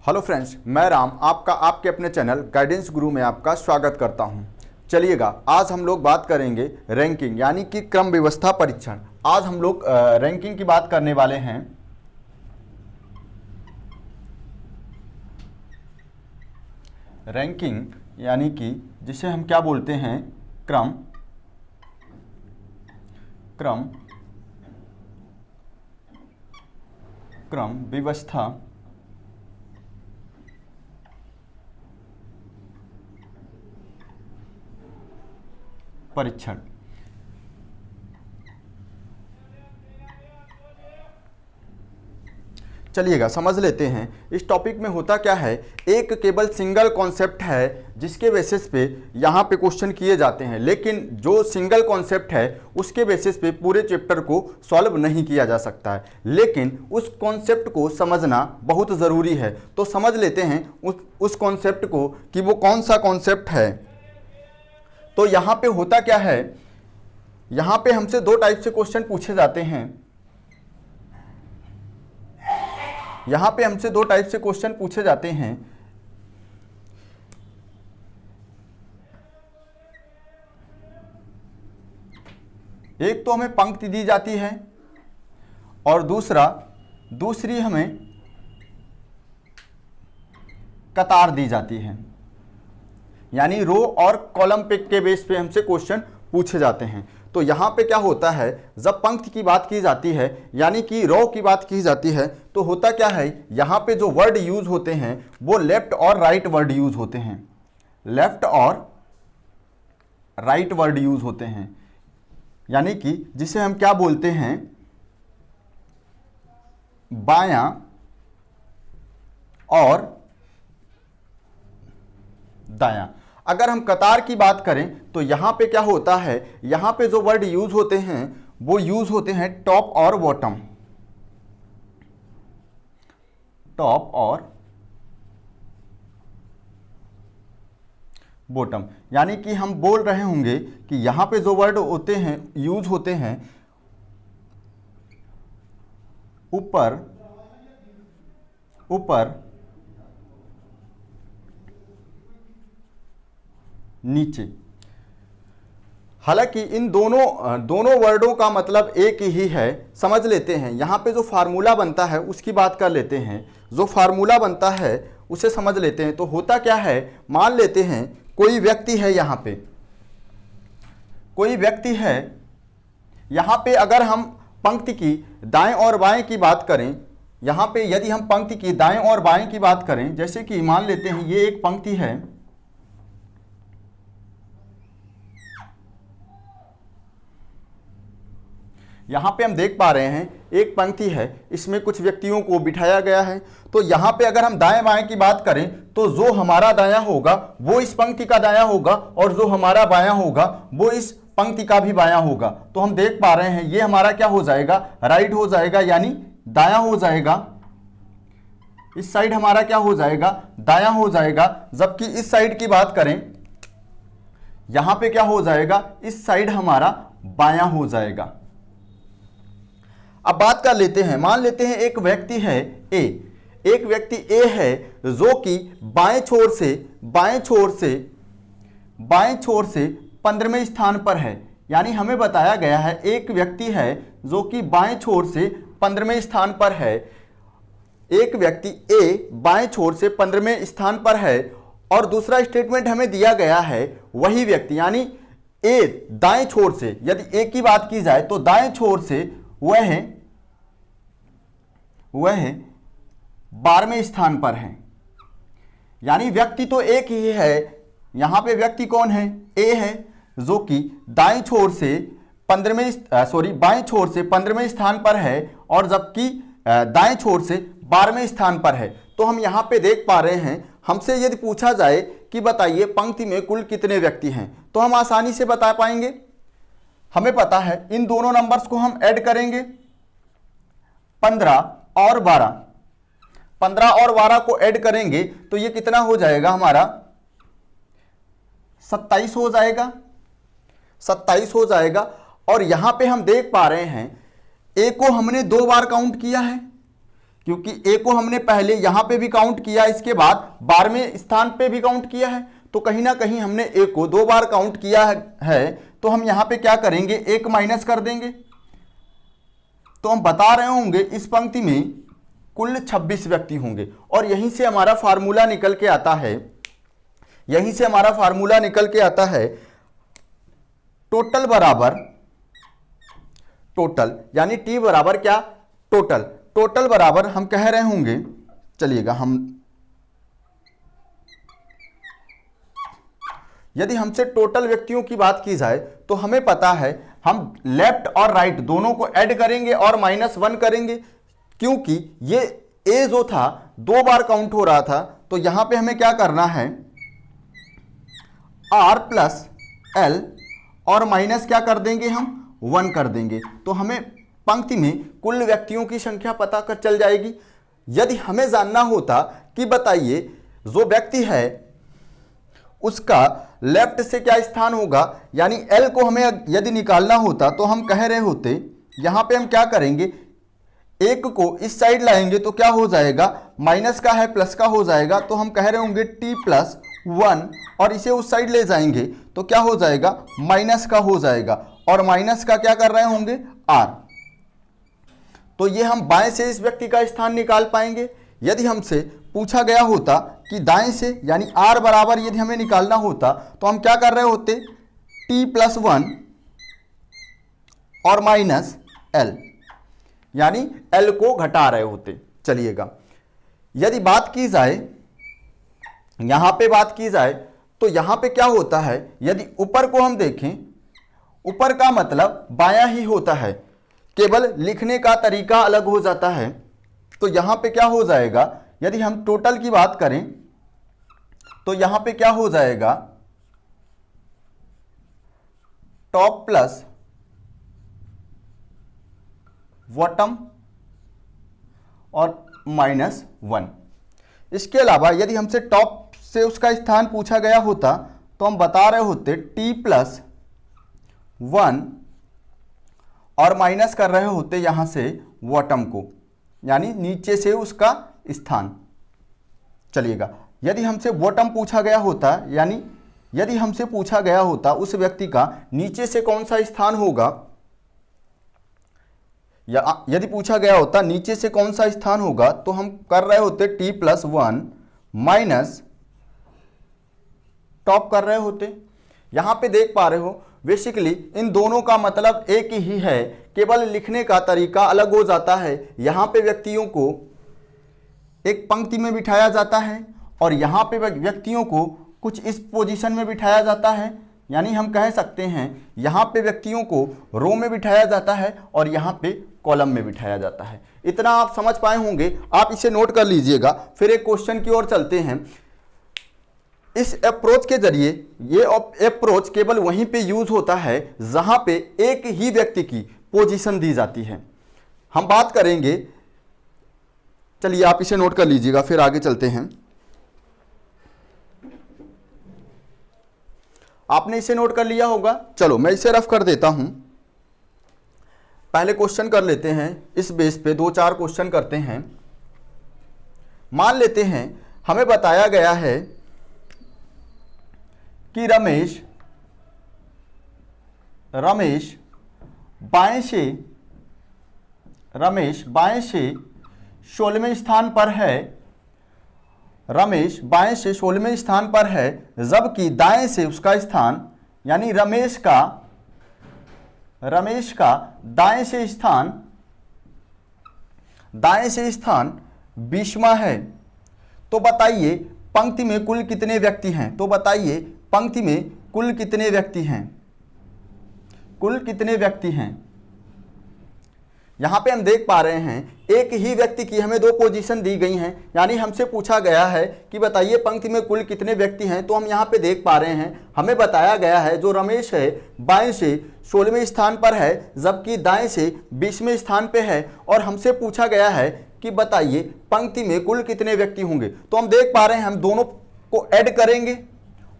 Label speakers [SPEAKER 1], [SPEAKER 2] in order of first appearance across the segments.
[SPEAKER 1] Hello friends, मैं राम आपका आपके अपने चैनल गाइडेंस गुरु में आपका स्वागत करता हूं। चलिएगा, आज हम लोग बात करेंगे रैंकिंग यानी कि क्रम व्यवस्था परीक्षण। आज हम लोग रैंकिंग की बात करने वाले हैं। रैंकिंग यानी कि जिसे हम क्या बोलते हैं, क्रम व्यवस्था परीक्षण। चलिएगा समझ लेते हैं इस टॉपिक में होता क्या है। एक केवल सिंगल कॉन्सेप्ट है जिसके बेसिस पे यहाँ पे क्वेश्चन किए जाते हैं, लेकिन जो सिंगल कॉन्सेप्ट है उसके बेसिस पे पूरे चैप्टर को सॉल्व नहीं किया जा सकता है, लेकिन उस कॉन्सेप्ट को समझना बहुत ज़रूरी है। तो समझ लेते हैं उस कॉन्सेप्ट को कि वो कौन सा कॉन्सेप्ट है। तो यहाँ पे होता क्या है, यहाँ पे हमसे दो टाइप से क्वेश्चन पूछे जाते हैं। यहाँ पे हमसे दो टाइप से क्वेश्चन पूछे जाते हैं। एक तो हमें पंक्ति दी जाती है और दूसरी हमें कतार दी जाती है, यानी रो और कॉलम पे के बेस पे हमसे क्वेश्चन पूछे जाते हैं। तो यहाँ पे क्या होता है, जब पंक्ति की बात की जाती है यानी कि रो की बात की जाती है, तो होता क्या है, यहाँ पे जो वर्ड यूज होते हैं वो लेफ्ट और राइट वर्ड यूज होते हैं। लेफ्ट और राइट वर्ड यूज होते हैं, यानी कि जिसे हम क्या बोलते हैं, बायां और दायां। अगर हम कतार की बात करें तो यहां पे क्या होता है, यहां पे जो वर्ड यूज होते हैं वो यूज होते हैं टॉप और बॉटम। टॉप और बॉटम, यानी कि हम बोल रहे होंगे कि यहां पे जो वर्ड होते हैं यूज होते हैं ऊपर नीचे। हालांकि इन दोनों वर्डों का मतलब एक ही है। समझ लेते हैं, यहाँ पे जो फार्मूला बनता है उसकी बात कर लेते हैं। जो फार्मूला बनता है उसे समझ लेते हैं। तो होता क्या है, मान लेते हैं कोई व्यक्ति है, यहाँ पे कोई व्यक्ति है। यहाँ पे अगर हम पंक्ति की दाएं और बाएं की बात करें, यहाँ पे यदि हम पंक्ति की दाएं और बाएं की बात करें, जैसे कि मान लेते हैं ये एक पंक्ति है, यहाँ पे हम देख पा रहे हैं एक पंक्ति है, इसमें कुछ व्यक्तियों को बिठाया गया है। तो यहाँ पे अगर हम दाएं बाएं की बात करें तो जो हमारा दायां होगा वो इस पंक्ति का दायां होगा और जो हमारा बायां होगा वो इस पंक्ति का भी बायां होगा। तो हम देख पा रहे हैं ये हमारा क्या हो जाएगा, राइट हो जाएगा, यानी दायां हो जाएगा। इस साइड हमारा क्या हो जाएगा, दायां हो जाएगा। जबकि इस साइड की बात करें, यहां पे क्या हो जाएगा, इस साइड हमारा बायां हो जाएगा। अब बात कर लेते हैं, मान लेते हैं एक व्यक्ति है ए। एक व्यक्ति ए है जो कि बाएं छोर से 15वें स्थान पर है। यानी हमें बताया गया है एक व्यक्ति है जो कि बाएं छोर से 15वें स्थान पर है। एक व्यक्ति ए बाएं छोर से 15वें स्थान पर है और दूसरा स्टेटमेंट हमें दिया गया है वही व्यक्ति, यानी ए दाएं छोर से, यदि ए की बात की जाए तो दाएं छोर से वह 12वें स्थान पर है। यानी व्यक्ति तो एक ही है। यहां पे व्यक्ति कौन है, ए है, जो कि बाएं छोर से 15वें स्थान पर है और जबकि दाएं छोर से 12वें स्थान पर है। तो हम यहां पे देख पा रहे हैं, हमसे यदि पूछा जाए कि बताइए पंक्ति में कुल कितने व्यक्ति हैं, तो हम आसानी से बता पाएंगे। हमें पता है इन दोनों नंबर्स को हम ऐड करेंगे, 15 और 12। 15 और 12 को ऐड करेंगे तो ये कितना हो जाएगा, हमारा 27 हो जाएगा। 27 हो जाएगा। और यहां पे हम देख पा रहे हैं ए को हमने 2 बार काउंट किया है, क्योंकि ए को हमने पहले यहां पे भी काउंट किया, इसके बाद 12वें स्थान पे भी काउंट किया है, तो कहीं ना कहीं हमने ए को 2 बार काउंट किया है, तो हम यहां पे क्या करेंगे, 1 माइनस कर देंगे। तो हम बता रहे होंगे इस पंक्ति में कुल 26 व्यक्ति होंगे, और यहीं से हमारा फार्मूला निकल के आता है, यहीं से हमारा फार्मूला निकल के आता है टोटल बराबर टोटल, यानी टी बराबर क्या, टोटल। टोटल बराबर हम कह रहे होंगे, चलिएगा हम, यदि हमसे टोटल व्यक्तियों की बात की जाए तो हमें पता है हम लेफ्ट और राइट दोनों को ऐड करेंगे और -1 करेंगे, क्योंकि ये ए जो था 2 बार काउंट हो रहा था, तो यहां पे हमें क्या करना है, R प्लस L और माइनस क्या कर देंगे, हम 1 कर देंगे, तो हमें पंक्ति में कुल व्यक्तियों की संख्या पता कर चल जाएगी। यदि हमें जानना होता कि बताइए जो व्यक्ति है उसका लेफ्ट से क्या स्थान होगा, यानी L को हमें यदि निकालना होता तो हम कह रहे होते, यहां पे हम क्या करेंगे, 1 को इस साइड लाएंगे तो क्या हो जाएगा, माइनस का है प्लस का हो जाएगा, तो हम कह रहे होंगे t प्लस 1, और इसे उस साइड ले जाएंगे तो क्या हो जाएगा, माइनस का हो जाएगा, और माइनस का क्या कर रहे होंगे, r। तो ये हम बाएं से इस व्यक्ति का स्थान निकाल पाएंगे। यदि हमसे पूछा गया होता कि दाएं से, यानी r बराबर यदि हमें निकालना होता तो हम क्या कर रहे होते, t प्लस 1 और माइनस l, यानी l को घटा रहे होते। चलिएगा, यदि बात की जाए, यहां पे बात की जाए तो यहां पे क्या होता है, यदि ऊपर को हम देखें, ऊपर का मतलब बायां ही होता है, केवल लिखने का तरीका अलग हो जाता है। तो यहां पे क्या हो जाएगा, यदि हम टोटल की बात करें तो यहां पे क्या हो जाएगा, टॉप प्लस बॉटम और -1। इसके अलावा यदि हमसे टॉप से उसका स्थान पूछा गया होता तो हम बता रहे होते t प्लस 1 और माइनस कर रहे होते यहां से बॉटम को, यानी नीचे से उसका स्थान। चलिएगा, यदि हमसे बॉटम पूछा गया होता, यानी यदि हमसे पूछा गया होता उस व्यक्ति का नीचे से कौन सा स्थान होगा, या यदि पूछा गया होता नीचे से कौन सा स्थान होगा, तो हम कर रहे होते t प्लस 1 माइनस टॉप कर रहे होते। यहां पे देख पा रहे हो बेसिकली इन दोनों का मतलब एक ही है, केवल लिखने का तरीका अलग हो जाता है। यहां पे व्यक्तियों को एक पंक्ति में बिठाया जाता है और यहां पे व्यक्तियों को कुछ इस पोजीशन में बिठाया जाता है, यानी हम कह सकते हैं यहां पे व्यक्तियों को रो में बिठाया जाता है और यहां पे कॉलम में बिठाया जाता है। इतना आप समझ पाए होंगे, आप इसे नोट कर लीजिएगा। फिर एक क्वेश्चन की ओर चलते हैं। इस अप्रोच के जरिए, ये अप्रोच केवल वहीं पे यूज होता है जहां पे एक ही व्यक्ति की पोजीशन दी जाती है। हम बात करेंगे, चलिए आप इसे नोट कर लीजिएगा, फिर आगे चलते हैं। आपने इसे नोट कर लिया होगा, चलो मैं इसे रफ कर देता हूं। पहले क्वेश्चन कर लेते हैं, इस बेस पे 2-4 क्वेश्चन करते हैं। मान लेते हैं हमें बताया गया है कि रमेश बाएं से 16वें स्थान पर है। रमेश बाएं से 16वें स्थान पर है, जबकि दाएं से उसका स्थान, यानी रमेश का दाएं से स्थान 20वां है। तो बताइए पंक्ति में कुल कितने व्यक्ति हैं, तो बताइए पंक्ति में कुल कितने व्यक्ति हैं, कुल कितने व्यक्ति हैं। यहां पे हम देख पा रहे हैं एक ही व्यक्ति की हमें 2 पोजीशन दी गई हैं, यानी हमसे पूछा गया है कि बताइए पंक्ति में कुल कितने व्यक्ति हैं। तो हम यहां पे देख पा रहे हैं हमें बताया गया है जो रमेश है बाएं से 16वें स्थान पर है, जबकि दाएं से 20वें स्थान पे है, और हमसे पूछा गया है कि बताइए पंक्ति में कुल कितने व्यक्ति होंगे। तो हम देख पा रहे हैं हम दोनों को ऐड करेंगे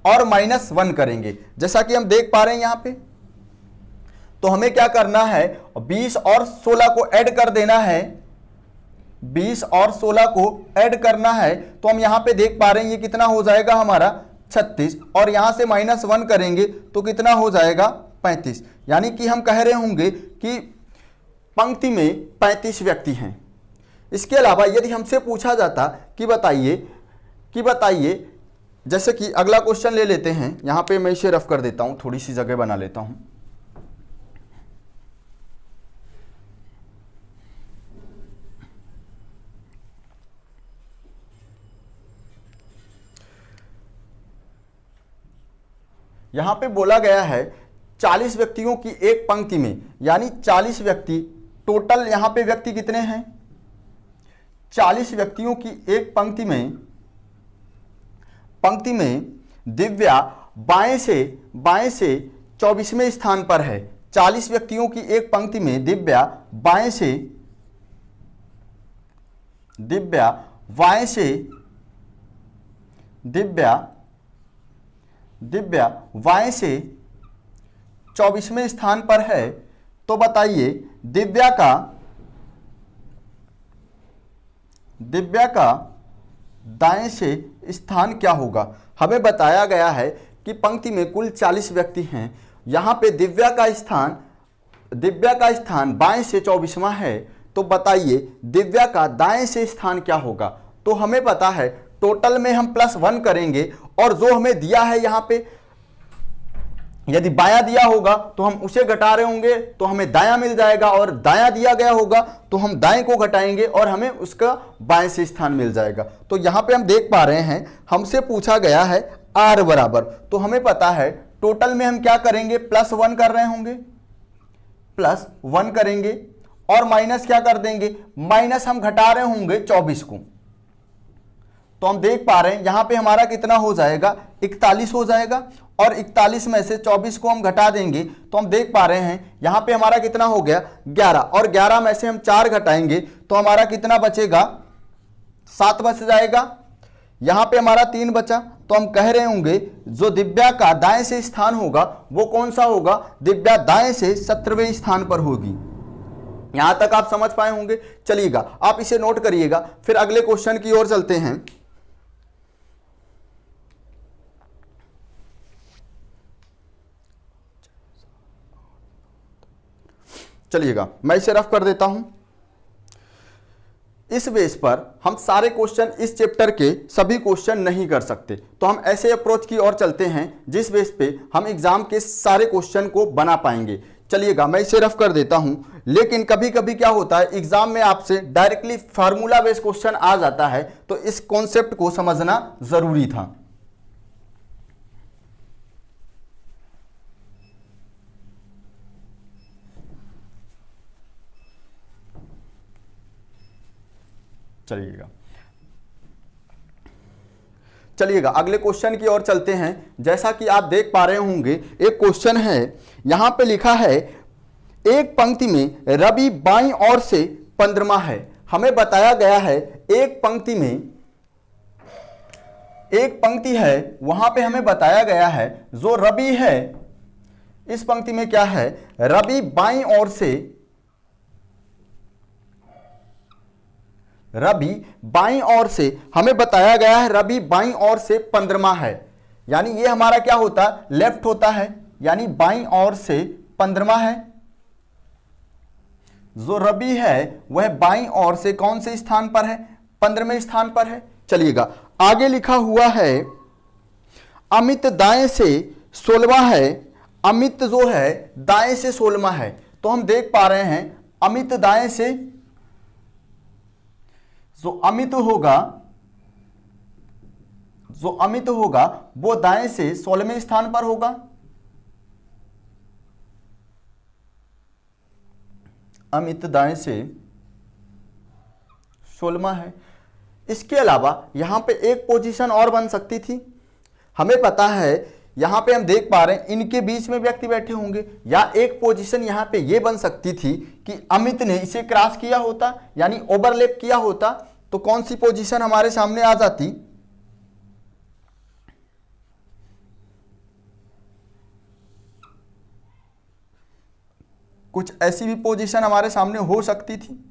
[SPEAKER 1] और -1 करेंगे, जैसा कि हम देख पा रहे हैं यहां पे। तो हमें क्या करना है, 20 और 16 को ऐड कर देना है, 20 और 16 को ऐड करना है, तो हम यहां पे देख पा रहे हैं ये कितना हो जाएगा हमारा 36, और यहां से -1 करेंगे तो कितना हो जाएगा 35। यानी कि हम कह रहे होंगे कि पंक्ति में 35 व्यक्ति हैं। इसके अलावा यदि हमसे पूछा जाता कि बताइए जैसे कि अगला क्वेश्चन ले लेते हैं, यहां पे मैं इसे रफ कर देता हूं, थोड़ी सी जगह बना लेता हूं। यहां पे बोला गया है 40 व्यक्तियों की एक पंक्ति में, यानी 40 व्यक्ति टोटल। यहां पे व्यक्ति कितने हैं? 40 व्यक्तियों की एक पंक्ति में दिव्या बाएं से 24वें स्थान पर है। 40 व्यक्तियों की एक पंक्ति में दिव्या बाएं से 24वें स्थान पर है। तो बताइए दिव्या का दाएं से स्थान क्या होगा? हमें बताया गया है कि पंक्ति में कुल 40 व्यक्ति हैं। यहां पे दिव्या का स्थान बाएं से 24वां है। तो बताइए दिव्या का दाएं से स्थान क्या होगा? तो हमें पता है टोटल में हम +1 करेंगे, और जो हमें दिया है यहां पे, यदि बायां दिया होगा तो हम उसे घटा रहे होंगे तो हमें दायां मिल जाएगा, और दायां दिया गया होगा तो हम दाएं को घटाएंगे और हमें उसका बाएं से स्थान मिल जाएगा। तो यहां पे हम देख पा रहे हैं हमसे पूछा गया है r बराबर, तो हमें पता है टोटल में हम क्या करेंगे, +1 कर रहे होंगे, +1 करेंगे, और माइनस क्या कर देंगे, माइनस हम घटा रहे होंगे 24 को। तो हम देख पा रहे हैं यहां पे हमारा कितना हो जाएगा, 41 हो जाएगा, और 41 में से 24 को हम घटा देंगे तो हम देख पा रहे हैं यहां पे हमारा कितना हो गया 11, और 11 में से हम 4 घटाएंगे तो हमारा कितना बचेगा, 7 बच जाएगा। यहां पे हमारा 3 बचा, तो हम कह रहे होंगे जो दिव्या का दाएं से स्थान होगा वो कौन सा होगा, दिव्या दाएं से 17वें स्थान पर होगी। यहां तक आप समझ पाए होंगे। चलिएगा आप इसे नोट करिएगा, फिर अगले क्वेश्चन की ओर चलते हैं। चलिएगा मैं इसे रफ कर देता हूं। इस बेस पर हम सारे क्वेश्चन इस चैप्टर के सभी क्वेश्चन नहीं कर सकते, तो हम ऐसे अप्रोच की ओर चलते हैं जिस बेस पे हम एग्जाम के सारे क्वेश्चन को बना पाएंगे। चलिएगा मैं इसे रफ कर देता हूं। लेकिन कभी कभी क्या होता है एग्जाम में आपसे डायरेक्टली फार्मूला बेस्ड क्वेश्चन आ जाता है, तो इस कॉन्सेप्ट को समझना जरूरी था। चलिएगा अगले क्वेश्चन की ओर चलते हैं। जैसा कि आप देख पा रहे होंगे एक क्वेश्चन है, यहां पे लिखा है एक पंक्ति में रवि बाईं ओर से 15वां है। हमें बताया गया है एक पंक्ति है, वहां पे हमें बताया गया है जो रवि है, इस पंक्ति में क्या है, रवि बाईं ओर से हमें बताया गया है रवि बाईं ओर से 15वां है। यानी ये हमारा क्या होता है, लेफ्ट होता है, यानी बाईं ओर से 15वां है। जो रवि है वह बाईं ओर से कौन से स्थान पर है, 15वें स्थान पर है। चलिएगा आगे लिखा हुआ है अमित दाएं से 16वां है। अमित जो है दाएं से 16वां है, तो हम देख पा रहे हैं अमित दाएं से, जो अमित होगा वो दाएं से 16वें स्थान पर होगा। अमित दाएं से 16वां है। इसके अलावा यहां पे एक पोजीशन और बन सकती थी। हमें पता है यहां पे हम देख पा रहे हैं इनके बीच में व्यक्ति बैठे होंगे, या एक पोजीशन यहां पे ये बन सकती थी कि अमित ने इसे क्रॉस किया होता, यानी ओवरलैप किया होता, तो कौन सी पोजीशन हमारे सामने आ जाती, कुछ ऐसी भी पोजीशन हमारे सामने हो सकती थी।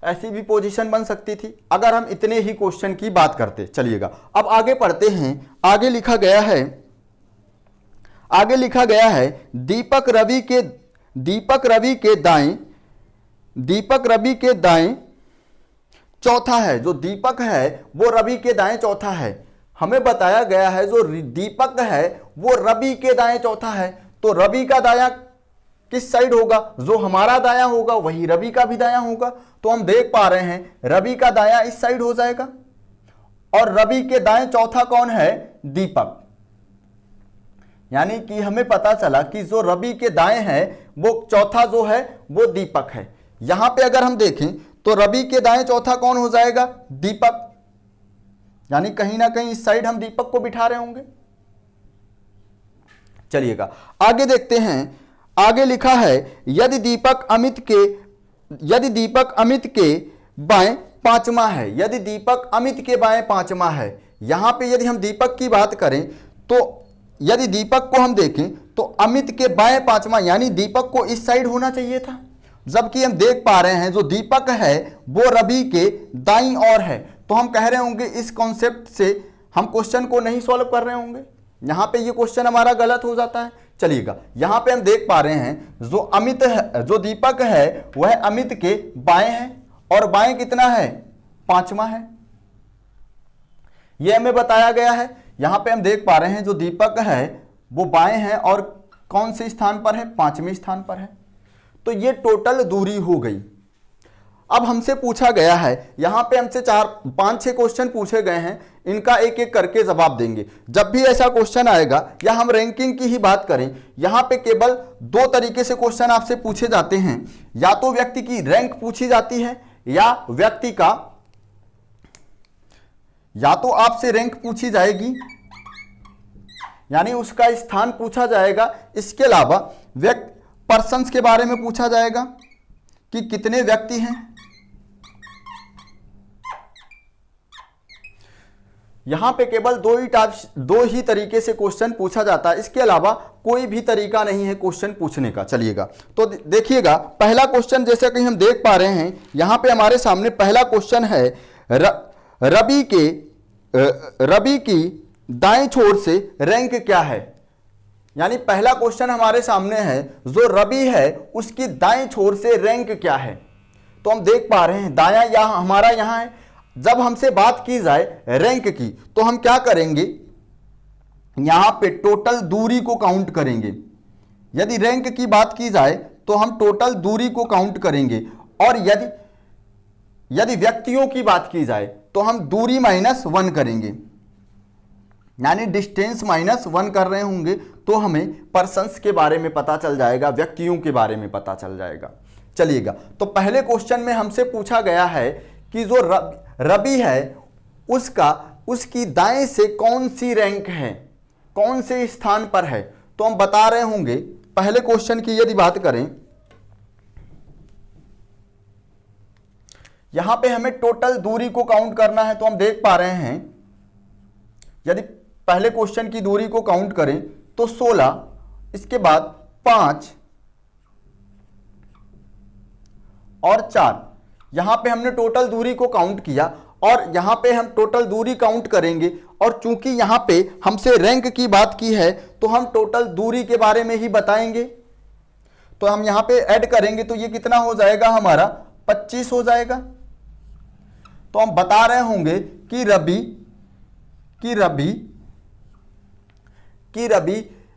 [SPEAKER 1] ऐसी भी पोजीशन बन सकती थी अगर हम इतने ही क्वेश्चन की बात करते। चलिएगा अब आगे पढ़ते हैं। आगे लिखा गया है दीपक रवि के दाएं चौथा है। जो दीपक है वो रवि के दाएं चौथा है। हमें बताया गया है जो दीपक है वो रवि के दाएं चौथा है, तो रवि का दायां किस साइड होगा? जो हमारा दायां होगा वही रवि का भी दायां होगा। तो हम देख पा रहे हैं रवि का दायां इस साइड हो जाएगा और रवि के दाएं चौथा कौन है? दीपक। यानी कि हमें पता चला कि जो रवि के दाएं है वो चौथा जो है वो दीपक है। यहां पे अगर हम देखें तो रवि के दाएं चौथा कौन हो जाएगा? दीपक। यानी कहीं ना कहीं इस साइड हम दीपक को बिठा रहे होंगे। चलिएगा आगे देखते हैं। आगे लिखा है यदि दीपक अमित के बाएं पांचवा है। यदि दीपक अमित के बाएं पांचवा है। यहां पे यदि हम दीपक की बात करें तो यदि दीपक को हम देखें तो अमित के बाएं पांचवा, यानी दीपक को इस साइड होना चाहिए था, जबकि हम देख पा रहे हैं जो दीपक है वो रवि के दाईं ओर है। तो हम कह रहे होंगे इस कॉन्सेप्ट से हम क्वेश्चन को नहीं सॉल्व कर रहे होंगे। यहां पे ये क्वेश्चन हमारा गलत हो जाता है। चलिएगा यहां पे हम देख पा रहे हैं जो दीपक है वह अमित के बाएं है और बाएं कितना है? पांचवा है। यह हमें बताया गया है। यहां पे हम देख पा रहे हैं जो दीपक है वो बाएं है और कौन से स्थान पर है? पांचवें स्थान पर है। तो ये टोटल दूरी हो गई। अब हमसे पूछा गया है, यहां पे हमसे 4-5-6 क्वेश्चन पूछे गए हैं, इनका एक एक करके जवाब देंगे। जब भी ऐसा क्वेश्चन आएगा या हम रैंकिंग की ही बात करें, यहां पे केवल 2 तरीके से क्वेश्चन आपसे पूछे जाते हैं। या तो व्यक्ति की रैंक पूछी जाती है या तो आपसे रैंक पूछी जाएगी, यानी उसका स्थान पूछा जाएगा। इसके अलावा पर्सन्स के बारे में पूछा जाएगा कि कितने व्यक्ति हैं। यहां पे केवल 2 ही तरीके से क्वेश्चन पूछा जाता है। इसके अलावा कोई भी तरीका नहीं है क्वेश्चन पूछने का। चलिएगा तो देखिएगा पहला क्वेश्चन जैसे कि हम देख पा रहे हैं, यहां पे हमारे सामने पहला क्वेश्चन है रवि की दाएं छोर से रैंक क्या है। यानी पहला क्वेश्चन हमारे सामने है जो रवि है उसकी दाएं छोर से रैंक क्या है। तो हम देख पा रहे हैं दायां यहां हमारा यहां है। जब हमसे बात की जाए रैंक की तो हम क्या करेंगे? यहां पे टोटल दूरी को काउंट करेंगे। यदि रैंक की बात की जाए तो हम टोटल दूरी को काउंट करेंगे, और यदि व्यक्तियों की बात की जाए तो हम दूरी -1 करेंगे। यानी डिस्टेंस -1 कर रहे होंगे तो हमें पर्सन्स के बारे में पता चल जाएगा, व्यक्तियों के बारे में पता चल जाएगा। चलिएगा तो पहले क्वेश्चन में हमसे पूछा गया है कि जो रवि है उसकी दाएं से कौन सी रैंक है, कौन से स्थान पर है। तो हम बता रहे होंगे पहले क्वेश्चन की यदि बात करें, यहां पे हमें टोटल दूरी को काउंट करना है। तो हम देख पा रहे हैं यदि पहले क्वेश्चन की दूरी को काउंट करें तो 16, इसके बाद 5 और 4, यहां पे हमने टोटल दूरी को काउंट किया और यहां पे हम टोटल दूरी काउंट करेंगे। और चूंकि यहां पे हमसे रैंक की बात की है तो हम टोटल दूरी के बारे में ही बताएंगे। तो हम यहां पे ऐड करेंगे तो ये कितना हो जाएगा? हमारा 25 हो जाएगा। तो हम बता रहे होंगे कि रवि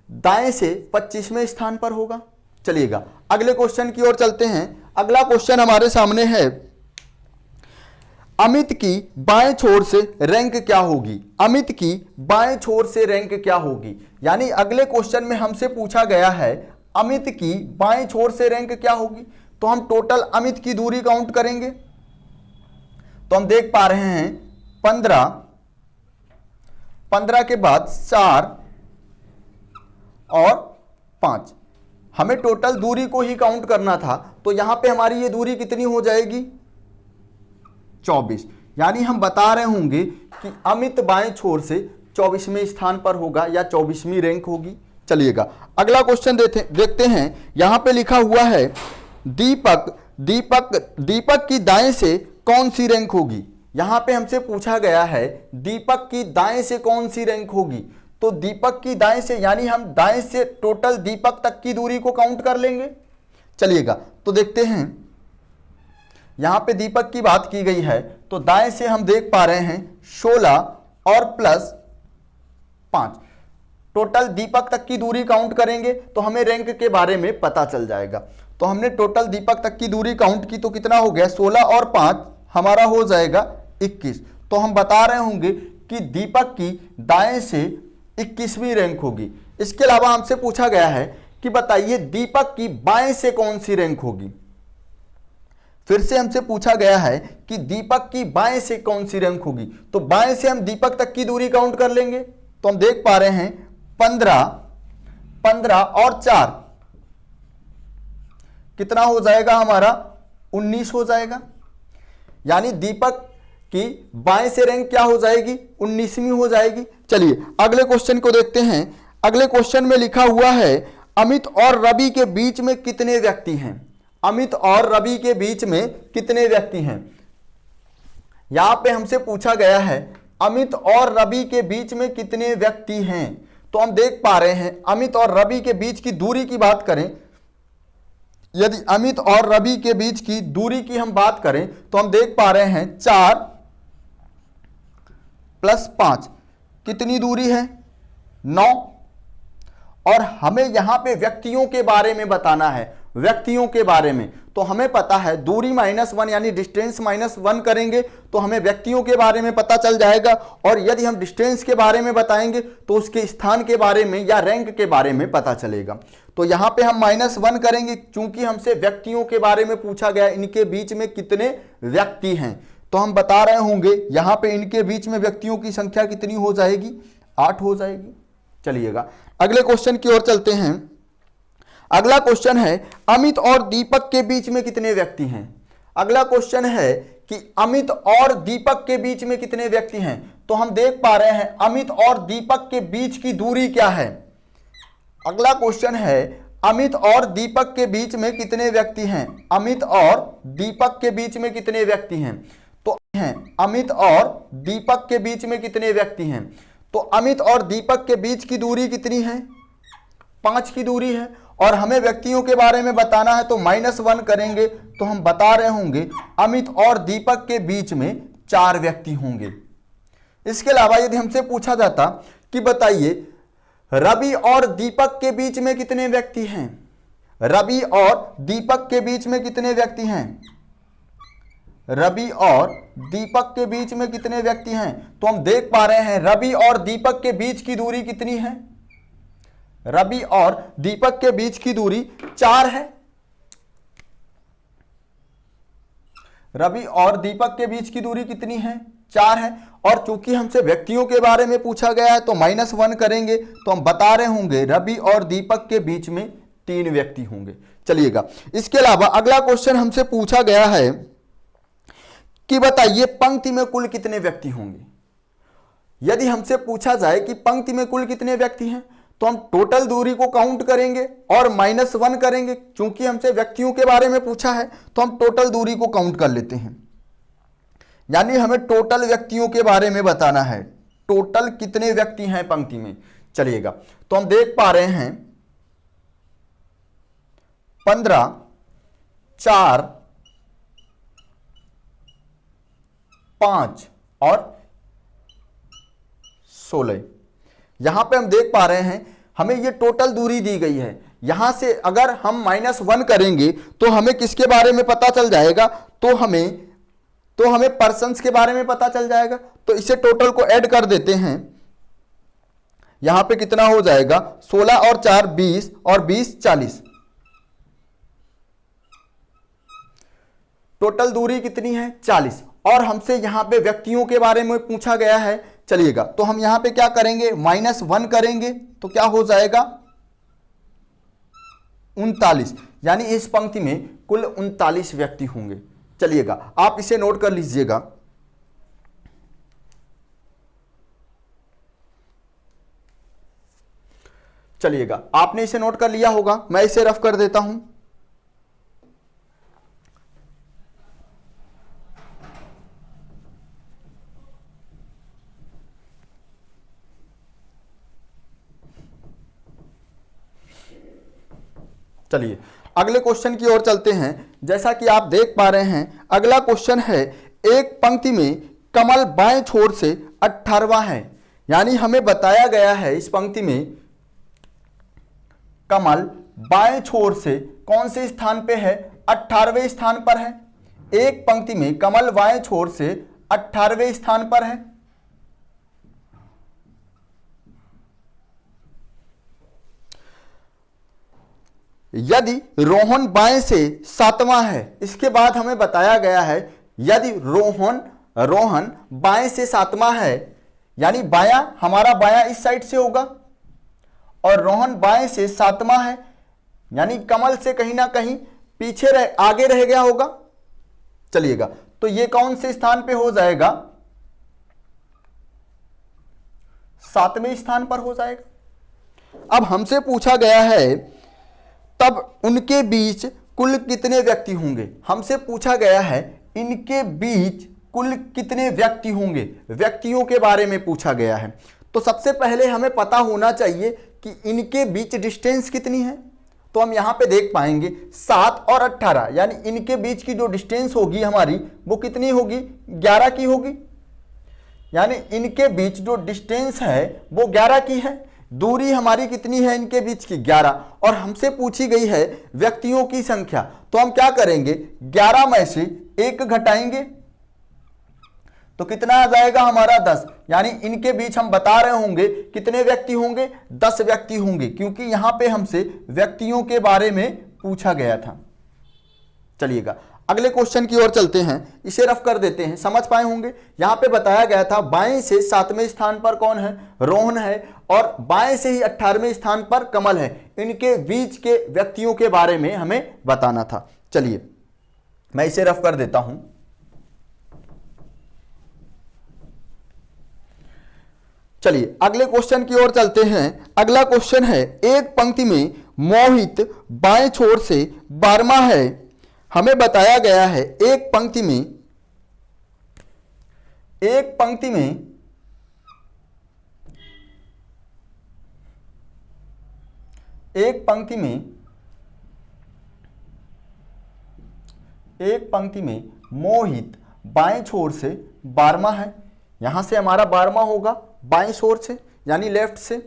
[SPEAKER 1] दाएं से 25वें स्थान पर होगा। चलिएगा अगले क्वेश्चन की ओर चलते हैं। अगला क्वेश्चन हमारे सामने है अमित की बाएं छोर से रैंक क्या होगी। अमित की बाएं छोर से रैंक क्या होगी। यानी अगले क्वेश्चन में हमसे पूछा गया है अमित की बाएं छोर से रैंक क्या होगी। तो हम टोटल अमित की दूरी काउंट करेंगे। तो हम देख पा रहे हैं 15 के बाद 4 और 5, हमें टोटल दूरी को ही काउंट करना था। तो यहां पे हमारी ये दूरी कितनी हो जाएगी? 24। यानी हम बता रहे होंगे कि अमित बाएं छोर से 24वें स्थान पर होगा या 24वीं रैंक होगी। चलिएगा अगला क्वेश्चन देखते हैं। यहां पे लिखा हुआ है दीपक दीपक की दाएं से कौन सी रैंक होगी। यहां पे हमसे पूछा गया है दीपक की दाएं से कौन सी रैंक होगी, तो दीपक की दाएं से यानी हम दाएं से टोटल दीपक तक की दूरी को काउंट कर लेंगे। चलिएगा तो देखते हैं, यहां पे दीपक की बात की गई है तो दाएं से हम देख पा रहे हैं 16 और प्लस 5, टोटल दीपक तक की दूरी काउंट करेंगे तो हमें रैंक के बारे में पता चल जाएगा। तो हमने टोटल दीपक तक की दूरी काउंट की तो कितना हो गया, 16 और 5 हमारा हो जाएगा 21। तो हम बता रहे होंगे कि दीपक की दाएं से 21वीं रैंक होगी। इसके अलावा हमसे पूछा गया है कि बताइए दीपक की बाएं से कौन सी रैंक होगी। फिर से हमसे पूछा गया है कि दीपक की बाएं से कौन सी रैंक होगी, तो बाएं से हम दीपक तक की दूरी काउंट कर लेंगे। तो हम देख पा रहे हैं 15 और 4 कितना हो जाएगा हमारा, 19 हो जाएगा। यानी दीपक की बाएं से रैंक क्या हो जाएगी, 19वीं हो जाएगी। चलिए अगले क्वेश्चन को देखते हैं। अगले क्वेश्चन में लिखा हुआ है अमित और रवि के बीच में कितने व्यक्ति हैं। अमित और रवि के बीच में कितने व्यक्ति हैं। यहां पे हमसे पूछा गया है अमित और रवि के बीच में कितने व्यक्ति हैं। तो हम देख पा रहे हैं अमित और रवि के बीच की दूरी की बात करें, यदि अमित और रवि के बीच की दूरी की हम बात करें तो हम देख पा रहे हैं 4 प्लस 5 कितनी दूरी है, 9। और हमें यहां पे व्यक्तियों के बारे में बताना है, व्यक्तियों के बारे में। तो हमें पता है दूरी -1 यानी डिस्टेंस -1 करेंगे तो हमें व्यक्तियों के बारे में पता चल जाएगा। और यदि हम डिस्टेंस के बारे में बताएंगे तो उसके स्थान के बारे में या रैंक के बारे में पता चलेगा। तो यहां पे हम -1 करेंगे क्योंकि हमसे व्यक्तियों के बारे में पूछा गया, इनके बीच में कितने व्यक्ति हैं। तो हम बता रहे होंगे यहां पे इनके बीच में व्यक्तियों की संख्या कितनी हो जाएगी, 8 हो जाएगी। चलिएगा अगले क्वेश्चन की ओर चलते हैं। अगला क्वेश्चन है अमित और दीपक के बीच में कितने व्यक्ति हैं। अगला क्वेश्चन है कि अमित और दीपक के बीच में कितने व्यक्ति हैं। तो हम देख पा रहे हैं अमित और दीपक के बीच की दूरी क्या है। अगला क्वेश्चन है अमित और दीपक के बीच में कितने व्यक्ति हैं। अमित और दीपक के बीच में कितने व्यक्ति हैं, तो हैं अमित और दीपक के बीच में कितने व्यक्ति हैं। तो अमित और दीपक के बीच की दूरी कितनी है, 5 की दूरी है। और हमें व्यक्तियों के बारे में बताना है तो -1 करेंगे तो हम बता रहे होंगे अमित और दीपक के बीच में 4 व्यक्ति होंगे। इसके अलावा यदि हमसे पूछा जाता कि बताइए रवि और दीपक के बीच में कितने व्यक्ति हैं, रवि और दीपक के बीच में कितने व्यक्ति हैं, रवि और दीपक के बीच में कितने व्यक्ति हैं। तो हम देख पा रहे हैं रवि और दीपक के बीच की दूरी कितनी है, रवि और दीपक के बीच की दूरी 4 है। रवि और दीपक के बीच की दूरी कितनी है, 4 है। और चूंकि हमसे व्यक्तियों के बारे में पूछा गया है तो -1 करेंगे तो हम बता रहे होंगे रवि और दीपक के बीच में 3 व्यक्ति होंगे। चलिएगा इसके अलावा अगला क्वेश्चन हमसे पूछा गया है कि बताइए पंक्ति में कुल कितने व्यक्ति होंगे। यदि हमसे पूछा जाए कि पंक्ति में कुल कितने व्यक्ति हैं तो हम टोटल दूरी को काउंट करेंगे और -1 करेंगे। चूंकि हमसे व्यक्तियों के बारे में पूछा है तो हम टोटल दूरी को काउंट कर लेते हैं। यानी हमें टोटल व्यक्तियों के बारे में बताना है, टोटल कितने व्यक्ति हैं पंक्ति में। चलिएगा तो हम देख पा रहे हैं 15, 4, 5 और 16। यहां पे हम देख पा रहे हैं हमें ये टोटल दूरी दी गई है। यहां से अगर हम -1 करेंगे तो हमें किसके बारे में पता चल जाएगा, तो हमें पर्सन्स के बारे में पता चल जाएगा। तो इसे टोटल को ऐड कर देते हैं। यहां पे कितना हो जाएगा, 16 और 4 20 और 20 40। टोटल दूरी कितनी है, 40। और हमसे यहां पे व्यक्तियों के बारे में पूछा गया है। चलिएगा तो हम यहां पे क्या करेंगे, -1 करेंगे तो क्या हो जाएगा, 39। यानी इस पंक्ति में कुल 39 व्यक्ति होंगे। चलिएगा आप इसे नोट कर लीजिएगा। चलिएगा आपने इसे नोट कर लिया होगा, मैं इसे रफ कर देता हूं। चलिए अगले क्वेश्चन की ओर चलते हैं। जैसा कि आप देख पा रहे हैं, अगला क्वेश्चन है, एक पंक्ति में कमल बाएं छोर से 18वां है। यानी हमें बताया गया है इस पंक्ति में कमल बाएं छोर से कौन से स्थान पे है, 18वें स्थान पर है। एक पंक्ति में कमल बाएं छोर से 18वें स्थान पर है। यदि रोहन बाएं से 7वां है, इसके बाद हमें बताया गया है यदि रोहन बाएं से 7वां है, यानी बायां, हमारा बायां इस साइड से होगा और रोहन बाएं से 7वां है, यानी कमल से कहीं ना कहीं पीछे आगे रह गया होगा। चलिएगा, तो ये कौन से स्थान पे हो जाएगा, 7वें स्थान पर हो जाएगा। अब हमसे पूछा गया है तब उनके बीच कुल कितने व्यक्ति होंगे। हमसे पूछा गया है इनके बीच कुल कितने व्यक्ति होंगे, व्यक्तियों के बारे में पूछा गया है। तो सबसे पहले हमें पता होना चाहिए कि इनके बीच डिस्टेंस कितनी है। तो हम यहां पे देख पाएंगे 7 और 18, यानी इनके बीच की जो डिस्टेंस होगी हमारी वो कितनी होगी, 11 की होगी। यानी इनके बीच जो डिस्टेंस है वो 11 की है। दूरी हमारी कितनी है इनके बीच की, 11। और हमसे पूछी गई है व्यक्तियों की संख्या। तो हम क्या करेंगे, 11 में से 1 घटाएंगे तो कितना आ जाएगा हमारा 10। यानी इनके बीच हम बता रहे होंगे कितने व्यक्ति होंगे, 10 व्यक्ति होंगे, क्योंकि यहां पे हमसे व्यक्तियों के बारे में पूछा गया था। चलिएगा अगले क्वेश्चन की ओर चलते हैं, इसे रफ कर देते हैं, समझ पाए होंगे। यहां पे बताया गया था बाएं से 7वें स्थान पर कौन है, रोहन है, और बाएं से ही 18वें स्थान पर कमल है। इनके बीच के व्यक्तियों के बारे में हमें बताना था। चलिए मैं इसे रफ कर देता हूं। चलिए अगले क्वेश्चन की ओर चलते हैं। अगला क्वेश्चन है, एक पंक्ति में मोहित बाएं छोर से 12वां है। हमें बताया गया है एक पंक्ति में मोहित बाएं छोर से 12वां है। यहां से हमारा 12वां होगा बाएं छोर से, यानी लेफ्ट से।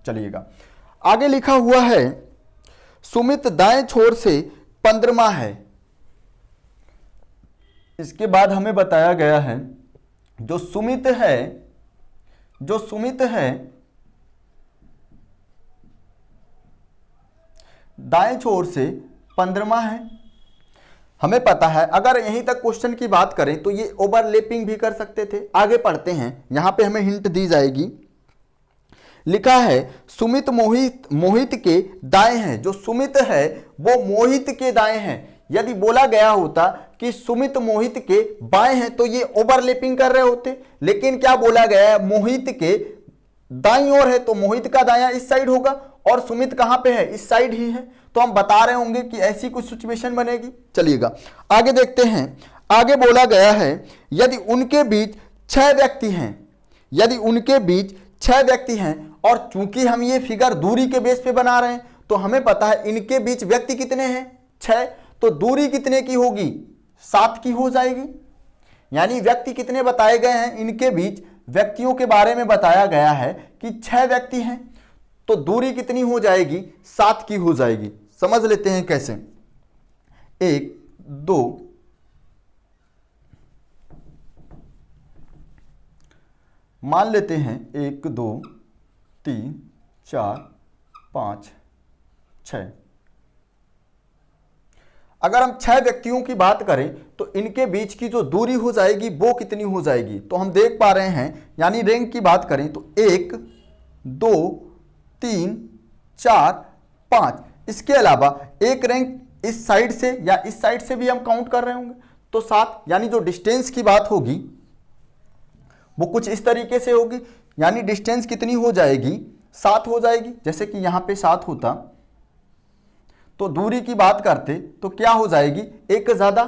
[SPEAKER 1] चलिएगा आगे लिखा हुआ है सुमित दाएं छोर से 15वां है। इसके बाद हमें बताया गया है जो सुमित है दाएं छोर से 15वां है। हमें पता है, अगर यहीं तक क्वेश्चन की बात करें तो ये ओवरलैपिंग भी कर सकते थे। आगे पढ़ते हैं, यहां पे हमें हिंट दी जाएगी। लिखा है सुमित मोहित के दाएं हैं। जो सुमित है वो मोहित के दाएं हैं। यदि बोला गया होता कि सुमित मोहित के बाएं हैं तो ये ओवरलैपिंग कर रहे होते, लेकिन क्या बोला गया है, मोहित के दाईं ओर है तो मोहित का दायां इस साइड होगा और सुमित कहां पे है, इस साइड ही है। तो हम बता रहे होंगे कि ऐसी कुछ सिचुएशन बनेगी। चलिएगा आगे देखते हैं। आगे बोला गया है यदि उनके बीच 6 व्यक्ति हैं, और चूंकि हम ये फिगर दूरी के बेस पे बना रहे हैं तो हमें पता है इनके बीच व्यक्ति कितने हैं, 6। तो दूरी कितने की होगी, 7 की हो जाएगी। यानी व्यक्ति कितने बताए गए हैं, इनके बीच व्यक्तियों के बारे में बताया गया है कि 6 व्यक्ति हैं, तो दूरी कितनी हो जाएगी, 7 की हो जाएगी। समझ लेते हैं कैसे। 1 2 मान लेते हैं 1 2 3 4 5 6। अगर हम 6 व्यक्तियों की बात करें तो इनके बीच की जो दूरी हो जाएगी वो कितनी हो जाएगी, तो हम देख पा रहे हैं। यानी रैंक की बात करें तो 1 2 3 4 5। इसके अलावा एक रैंक इस साइड से या इस साइड से भी हम काउंट कर रहे होंगे तो 7। यानी जो डिस्टेंस की बात होगी वो कुछ इस तरीके से होगी। यानी डिस्टेंस कितनी हो जाएगी, 7 हो जाएगी। जैसे कि यहां पे 7 होता तो दूरी की बात करते तो क्या हो जाएगी, 1 ज्यादा।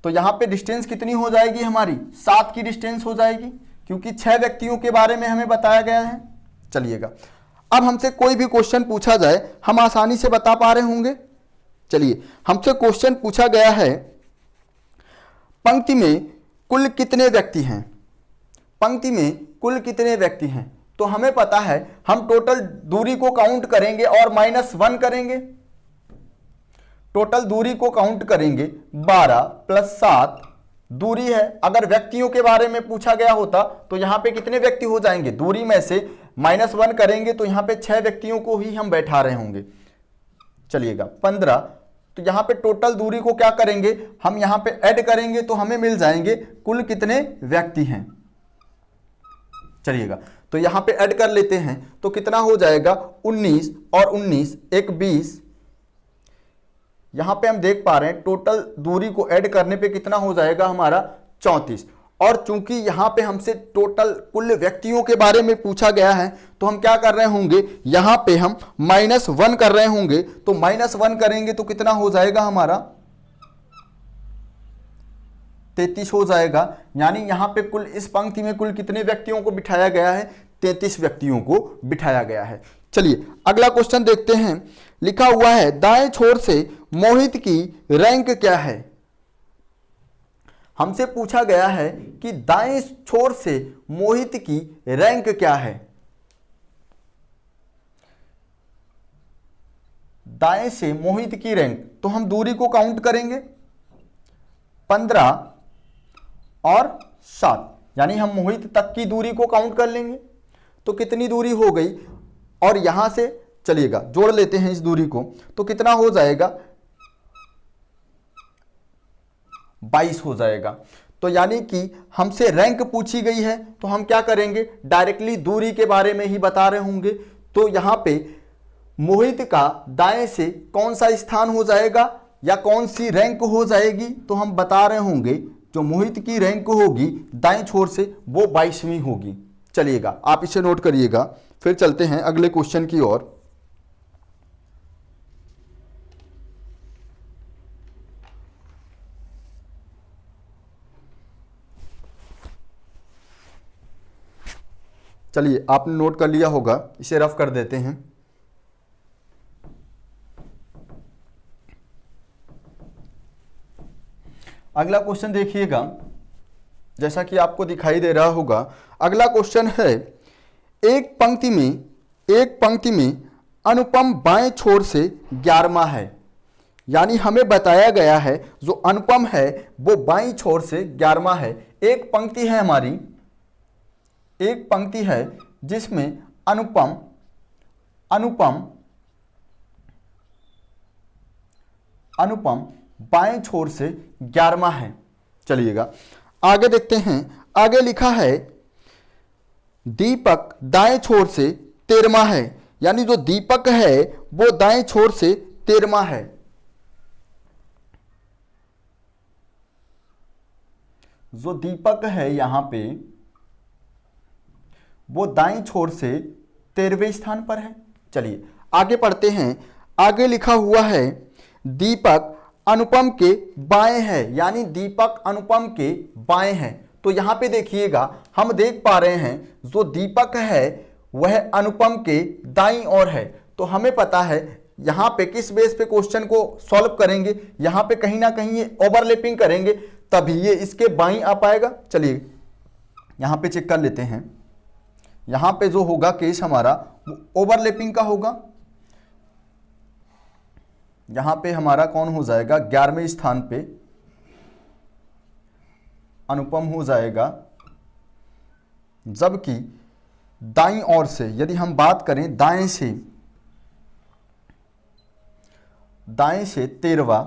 [SPEAKER 1] तो यहां पे डिस्टेंस कितनी हो जाएगी हमारी, 7 की डिस्टेंस हो जाएगी, क्योंकि 6 व्यक्तियों के बारे में हमें बताया गया है। चलिएगा अब हमसे कोई भी क्वेश्चन पूछा जाए हम आसानी से बता पा रहे होंगे। चलिए, हमसे क्वेश्चन पूछा गया है पंक्ति में कुल कितने व्यक्ति हैं, पंक्ति में कुल कितने व्यक्ति हैं। तो हमें पता है हम टोटल दूरी को काउंट करेंगे और -1 करेंगे, टोटल दूरी को काउंट करेंगे, 12 + 7 दूरी है। अगर व्यक्तियों के बारे में पूछा गया होता तो यहां पे कितने व्यक्ति हो जाएंगे, दूरी में से -1 करेंगे तो यहां पे 6 व्यक्तियों को ही हम बैठा रहे होंगे। चलिएगा 15, तो यहां पे टोटल दूरी को क्या करेंगे, हम यहां पे ऐड करेंगे तो हमें मिल जाएंगे कुल कितने व्यक्ति हैं। चलिएगा, तो यहां पे ऐड कर लेते हैं तो कितना हो जाएगा, 19 और 19 एक 20। यहां पे हम देख पा रहे हैं टोटल दूरी को ऐड करने पे कितना हो जाएगा हमारा 34। और चूंकि यहां पे हमसे टोटल कुल व्यक्तियों के बारे में पूछा गया है तो हम क्या कर रहे होंगे, यहां पे हम -1 कर रहे होंगे। तो -1 करेंगे तो कितना हो जाएगा हमारा 33 हो जाएगा। यानी यहां पे कुल इस पंक्ति में कुल कितने व्यक्तियों को बिठाया गया है, 33 व्यक्तियों को बिठाया गया है। चलिए अगला क्वेश्चन देखते हैं। लिखा हुआ है दाएं छोर से मोहित की रैंक क्या है। हमसे पूछा गया है कि दाएं छोर से मोहित की रैंक क्या है। दाएं से मोहित की रैंक, तो हम दूरी को काउंट करेंगे, 15 और 7, यानी हम मोहित तक की दूरी को काउंट कर लेंगे। तो कितनी दूरी हो गई, और यहां से चलिएगा जोड़ लेते हैं इस दूरी को, तो कितना हो जाएगा 22 हो जाएगा। तो यानी कि हमसे रैंक पूछी गई है तो हम क्या करेंगे, डायरेक्टली दूरी के बारे में ही बता रहे होंगे। तो यहां पे मोहित का दाएं से कौन सा स्थान हो जाएगा या कौन सी रैंक हो जाएगी, तो हम बता रहे होंगे जो मोहित की रैंक होगी दाएं छोर से वो 22वीं होगी। चलिएगा आप इसे नोट करिएगा, फिर चलते हैं अगले क्वेश्चन की ओर। चलिए आपने नोट कर लिया होगा, इसे रफ कर देते हैं। अगला क्वेश्चन देखिएगा, जैसा कि आपको दिखाई दे रहा होगा। अगला क्वेश्चन है एक पंक्ति में अनुपम बाएं छोर से 11वां है। यानी हमें बताया गया है जो अनुपम है वो बाईं छोर से 11वां है। एक पंक्ति है हमारी, एक पंक्ति है जिसमें अनुपम बाएं छोर से 11वां है। चलिएगा आगे देखते हैं। आगे लिखा है दीपक दाएं छोर से 13वां है। यानी जो दीपक है वो दाएं छोर से 13वां है। जो दीपक है यहां पे वो दाईं छोर से 13वें स्थान पर है। चलिए आगे पढ़ते हैं। आगे लिखा हुआ है दीपक अनुपम के बाएं है। यानी दीपक अनुपम के बाएं है। तो यहां पे देखिएगा हम देख पा रहे हैं जो दीपक है वह अनुपम के दाईं ओर है। तो हमें पता है यहां पे किस बेस पे क्वेश्चन को सॉल्व करेंगे, यहां पे कहीं ना कहीं ये ओवरलैपिंग करेंगे तभी ये इसके बाईं आ पाएगा। चलिए यहां पे चेक कर लेते हैं। यहां पे जो होगा केस हमारा वो ओवरलैपिंग का होगा। यहां पे हमारा कौन हो जाएगा, 11वें स्थान पे अनुपम हो जाएगा। जबकि दाईं ओर से यदि हम बात करें दाएं से 13वां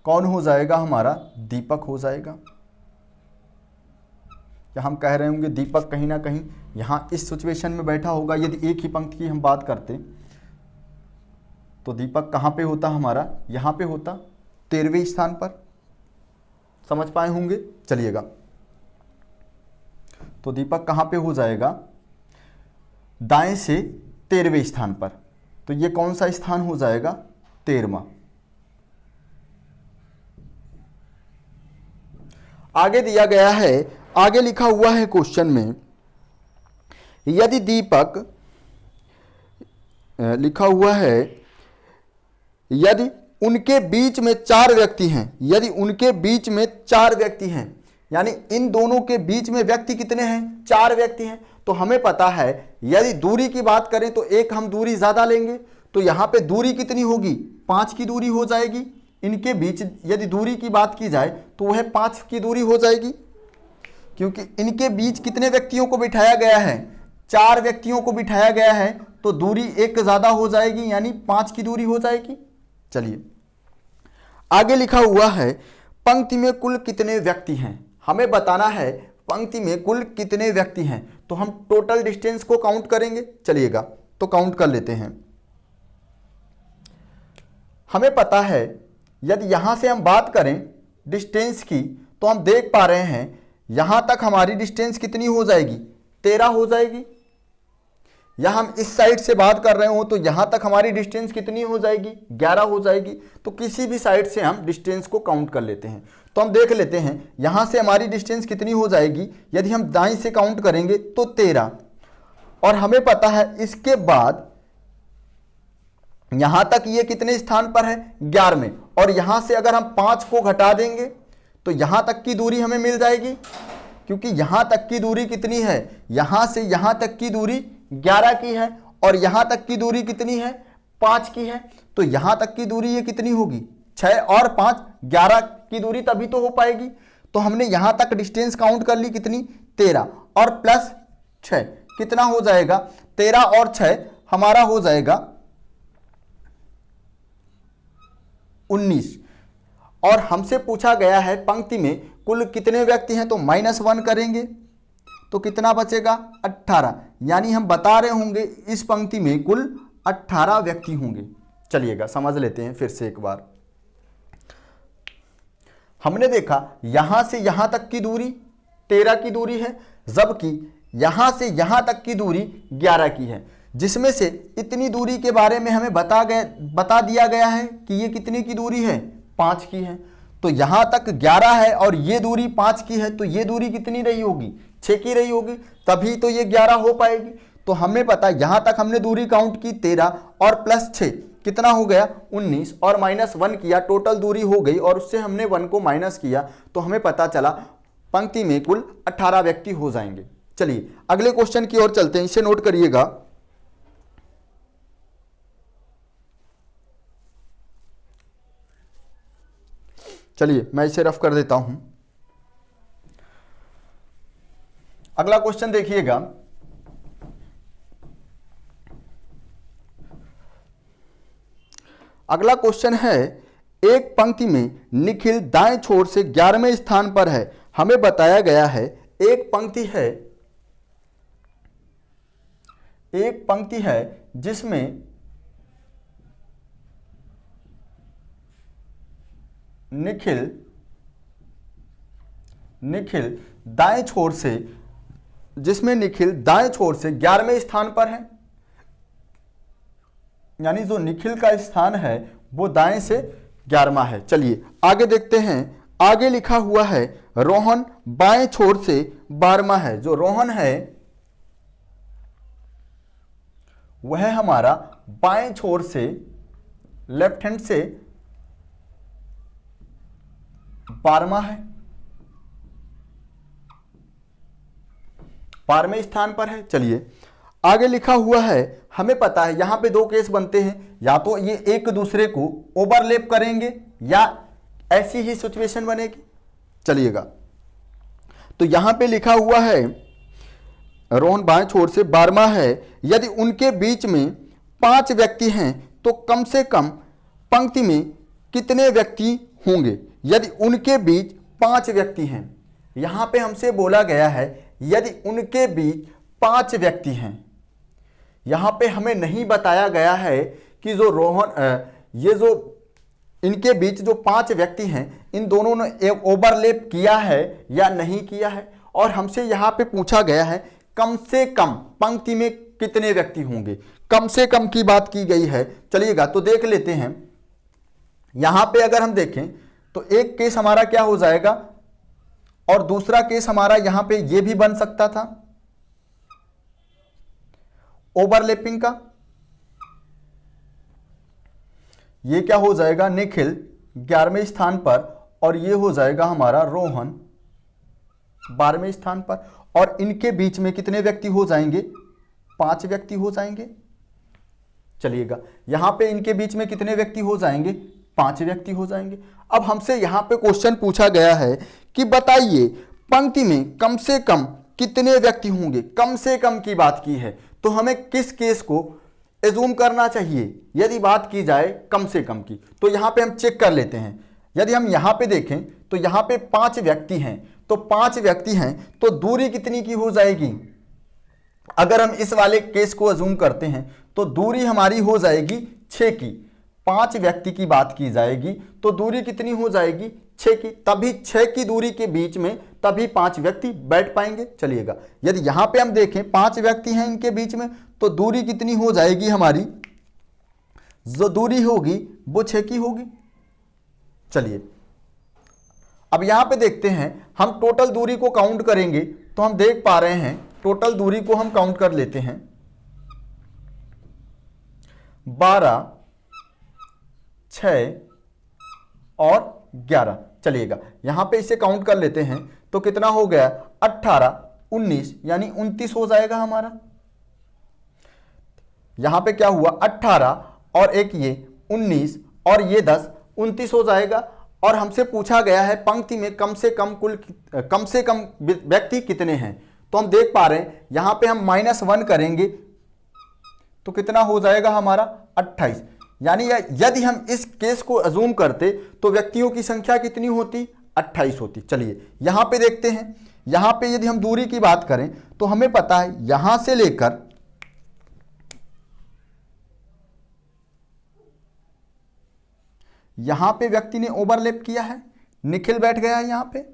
[SPEAKER 1] कौन हो जाएगा हमारा, दीपक हो जाएगा। या हम कह रहे होंगे दीपक कहीं ना कहीं यहां इस सिचुएशन में बैठा होगा। यदि एक ही पंक्ति की हम बात करते तो दीपक कहां पे होता हमारा, यहां पे होता 13वें स्थान पर। समझ पाए होंगे। चलिएगा तो दीपक कहां पे हो जाएगा, दाएं से 13वें स्थान पर। तो ये कौन सा स्थान हो जाएगा, 13वां। आगे दिया गया है, आगे लिखा हुआ है क्वेश्चन में यदि दीपक लिखा हुआ है यदि उनके बीच में 4 व्यक्ति हैं, यदि उनके बीच में 4 व्यक्ति हैं, यानी इन दोनों के बीच में व्यक्ति कितने हैं, 4 व्यक्ति हैं। तो हमें पता है यदि दूरी की बात करें तो एक हम दूरी ज्यादा लेंगे, तो यहां पे दूरी कितनी होगी, 5 की दूरी हो जाएगी। इनके बीच यदि दूरी की बात की जाए तो वह 5 की दूरी हो जाएगी, क्योंकि इनके बीच कितने व्यक्तियों को बिठाया गया है, 4 व्यक्तियों को बिठाया गया है, तो दूरी एक ज्यादा हो जाएगी, यानी 5 की दूरी हो जाएगी। चलिए आगे लिखा हुआ है पंक्ति में कुल कितने व्यक्ति हैं। हमें बताना है पंक्ति में कुल कितने व्यक्ति हैं, तो हम टोटल डिस्टेंस को काउंट करेंगे। चलिएगा तो काउंट कर लेते हैं। हमें पता है यदि यहां से हम बात करें डिस्टेंस की, तो हम देख पा रहे हैं यहां तक हमारी डिस्टेंस कितनी हो जाएगी, 13 हो जाएगी। या हम इस साइड से बात कर रहे हो तो यहां तक हमारी डिस्टेंस कितनी हो जाएगी, 11 हो जाएगी। तो किसी भी साइड से हम डिस्टेंस को काउंट कर लेते हैं। तो हम देख लेते हैं यहां से हमारी डिस्टेंस कितनी हो जाएगी, यदि हम दाईं से काउंट करेंगे तो 13, और हमें पता है इसके बाद यहां तक ये कितने स्थान पर है, 11वें, और यहां से अगर हम 5 को घटा देंगे तो यहां तक की दूरी हमें मिल जाएगी, क्योंकि यहां तक की दूरी कितनी है, यहां से यहां तक की दूरी 11 की है, और यहां तक की दूरी कितनी है, 5 की है। तो यहां तक की दूरी ये कितनी होगी, 6 और 5 11 की दूरी तभी तो हो पाएगी। तो हमने यहां तक डिस्टेंस काउंट कर ली कितनी, 13 और प्लस 6 कितना हो जाएगा, 13 और 6 हमारा हो जाएगा 19। और हमसे पूछा गया है पंक्ति में कुल कितने व्यक्ति हैं, तो -1 करेंगे तो कितना बचेगा, 18। यानी हम बता रहे होंगे इस पंक्ति में कुल 18 व्यक्ति होंगे। चलिएगा समझ लेते हैं फिर से एक बार। हमने देखा यहां से यहां तक की दूरी 13 की दूरी है, जबकि यहां से यहां तक की दूरी 11 की है, जिसमें से इतनी दूरी के बारे में हमें बता दिया गया है कि ये कितनी की दूरी है, 5 की है। तो यहां तक 11 है और ये दूरी 5 की है, तो ये दूरी कितनी रही होगी, 6 की रही होगी, तभी तो ये 11 हो पाएगी। तो हमें पता यहां तक हमने दूरी काउंट की 13 और प्लस 6 कितना हो गया, 19, और -1 किया, टोटल दूरी हो गई, और उससे हमने 1 को माइनस किया, तो हमें पता चला पंक्ति में कुल 18 व्यक्ति हो जाएंगे। चलिए अगले क्वेश्चन की ओर चलते हैं, इसे नोट करिएगा। चलिए मैं इसे रफ कर देता हूं। अगला क्वेश्चन देखिएगा, अगला क्वेश्चन है एक पंक्ति में निखिल दाएं छोर से 11वें स्थान पर है। हमें बताया गया है एक पंक्ति है जिसमें निखिल दाएं छोर से 11वें स्थान पर है, यानी जो निखिल का स्थान है वो दाएं से 11वां है। चलिए आगे देखते हैं। आगे लिखा हुआ है रोहन बाएं छोर से 12वां है। जो रोहन है वह हमारा बाएं छोर से, लेफ्ट हैंड से 12वां है, 12वें स्थान पर है। चलिए आगे लिखा हुआ है, हमें पता है यहां पे 2 केस बनते हैं, या तो ये एक दूसरे को ओवरलैप करेंगे या ऐसी ही सिचुएशन बनेगी। चलिएगा तो यहां पे लिखा हुआ है रोहन बाएं छोर से 12वां है, यदि उनके बीच में 5 व्यक्ति हैं तो कम से कम पंक्ति में कितने व्यक्ति होंगे। यदि उनके बीच 5 व्यक्ति हैं, यहां पे हमसे बोला गया है यदि उनके बीच 5 व्यक्ति हैं। यहां पे हमें नहीं बताया गया है कि जो ये जो इनके बीच जो 5 व्यक्ति हैं, इन दोनों ने एक ओवरलैप किया है या नहीं किया है। और हमसे यहां पे पूछा गया है कम से कम पंक्ति में कितने व्यक्ति होंगे, कम से कम की बात की गई है। चलिएगा तो देख लेते हैं। यहां पे अगर हम देखें तो एक केस हमारा क्या हो जाएगा, और दूसरा केस हमारा यहां पे ये भी बन सकता था ओवरलैपिंग का। ये क्या हो जाएगा, निखिल 11वें स्थान पर, और ये हो जाएगा हमारा रोहन 12वें स्थान पर। और इनके बीच में कितने व्यक्ति हो जाएंगे, 5 व्यक्ति हो जाएंगे। चलिएगा, यहां पे इनके बीच में कितने व्यक्ति हो जाएंगे, 5 व्यक्ति हो जाएंगे। अब हमसे यहां पे क्वेश्चन पूछा गया है कि बताइए पंक्ति में कम से कम कितने व्यक्ति होंगे। कम से कम की बात की है तो हमें किस केस को एज्यूम करना चाहिए यदि बात की जाए कम से कम की। तो यहां पे हम चेक कर लेते हैं। यदि हम यहां पे देखें तो यहां पे 5 व्यक्ति हैं, तो 5 व्यक्ति हैं तो दूरी कितनी की हो जाएगी। अगर हम इस वाले केस को अज्यूम करते हैं तो दूरी हमारी हो जाएगी 6 की। 5 व्यक्ति की बात की जाएगी तो दूरी कितनी हो जाएगी, 6 की। तभी 6 की दूरी के बीच में तभी 5 व्यक्ति बैठ पाएंगे। चलिएगा, यदि यहां पे हम देखें 5 व्यक्ति हैं इनके बीच में, तो दूरी कितनी हो जाएगी हमारी, जो दूरी होगी वो 6 की होगी। चलिए, अब यहां पे देखते हैं, हम टोटल दूरी को काउंट करेंगे तो हम देख पा रहे हैं, टोटल दूरी को हम काउंट कर लेते हैं 12, 6 और 11। चलिएगा, यहां पे इसे काउंट कर लेते हैं तो कितना हो गया, 18, 19 यानी 29 हो जाएगा हमारा। यहां पे क्या हुआ, 18 और एक ये 19 और ये 10, 29 हो जाएगा। और हमसे पूछा गया है पंक्ति में कम से कम व्यक्ति कितने हैं। तो हम देख पा रहे हैं यहां पे हम -1 करेंगे तो कितना हो जाएगा हमारा, 28। यानी यदि हम इस केस को अज्यूम करते तो व्यक्तियों की संख्या कितनी होती, 28 होती। चलिए यहां पे देखते हैं, यहां पे यदि हम दूरी की बात करें तो हमें पता है यहां से लेकर यहां पे व्यक्ति ने ओवरलैप किया है, निखिल बैठ गया है यहां पे,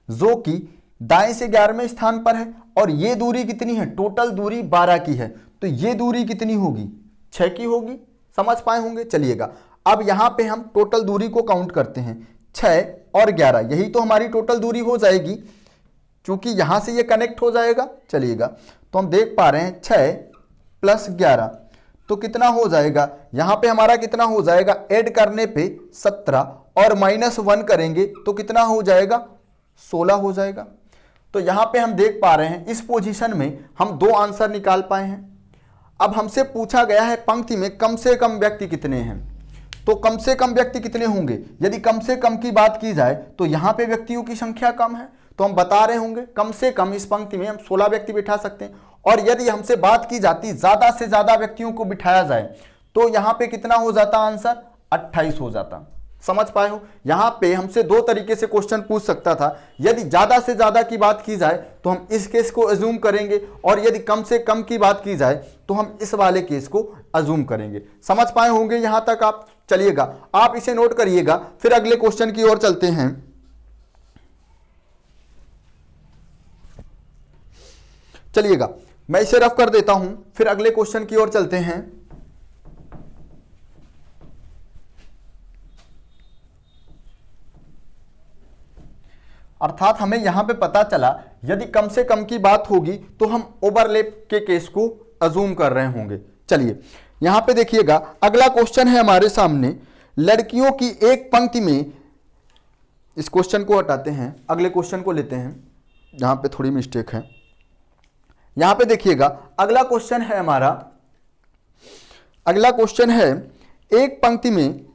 [SPEAKER 1] जो कि दाएं से 11वें स्थान पर है। और ये दूरी कितनी है, टोटल दूरी 12 की है, तो ये दूरी कितनी होगी, 6 की होगी। समझ पाए होंगे। चलिएगा, अब यहां पे हम टोटल दूरी को काउंट करते हैं, 6 और 11, यही तो हमारी टोटल दूरी हो जाएगी, क्योंकि यहां से ये कनेक्ट हो जाएगा। चलिएगा, तो हम देख पा रहे हैं 6 + 11 तो कितना हो जाएगा, यहां पे हमारा कितना हो जाएगा, ऐड करने पे 17 और -1 करेंगे तो कितना हो जाएगा, 16 हो जाएगा। तो यहां पे हम देख पा रहे हैं इस पोजीशन में हम 2 आंसर निकाल पाए हैं। अब हमसे पूछा गया है पंक्ति में कम से कम व्यक्ति कितने हैं, तो कम से कम व्यक्ति कितने होंगे। यदि कम से कम की बात की जाए तो यहां पे व्यक्तियों की संख्या कम है, तो हम बता रहे होंगे कम से कम इस पंक्ति में हम 16 व्यक्ति बिठा सकते हैं। और यदि हमसे बात की जाती ज्यादा से ज्यादा व्यक्तियों को बिठाया जाए तो यहां पे कितना हो जाता आंसर, 28 हो जाता। समझ पाए हो। यहां पे हमसे 2 तरीके से क्वेश्चन पूछ सकता था। यदि ज्यादा से ज्यादा की बात की जाए तो हम इस केस को अज्यूम करेंगे, और यदि कम से कम की बात की जाए तो हम इस वाले केस को अज्यूम करेंगे। समझ पाए होंगे यहां तक आप। चलिएगा, आप इसे नोट करिएगा, फिर अगले क्वेश्चन की ओर चलते हैं। चलिएगा, मैं इसे रफ कर देता हूं, फिर अगले क्वेश्चन की ओर चलते हैं। अर्थात हमें यहां पे पता चला यदि कम से कम की बात होगी तो हम ओवरलैप के केस को अज्यूम कर रहे होंगे। चलिए यहां पे देखिएगा, अगला क्वेश्चन है हमारे सामने, लड़कियों की एक पंक्ति में। इस क्वेश्चन को हटाते हैं, अगले क्वेश्चन को लेते हैं, यहां पे थोड़ी मिस्टेक है। यहां पे देखिएगा, अगला क्वेश्चन है हमारा, अगला क्वेश्चन है, एक पंक्ति में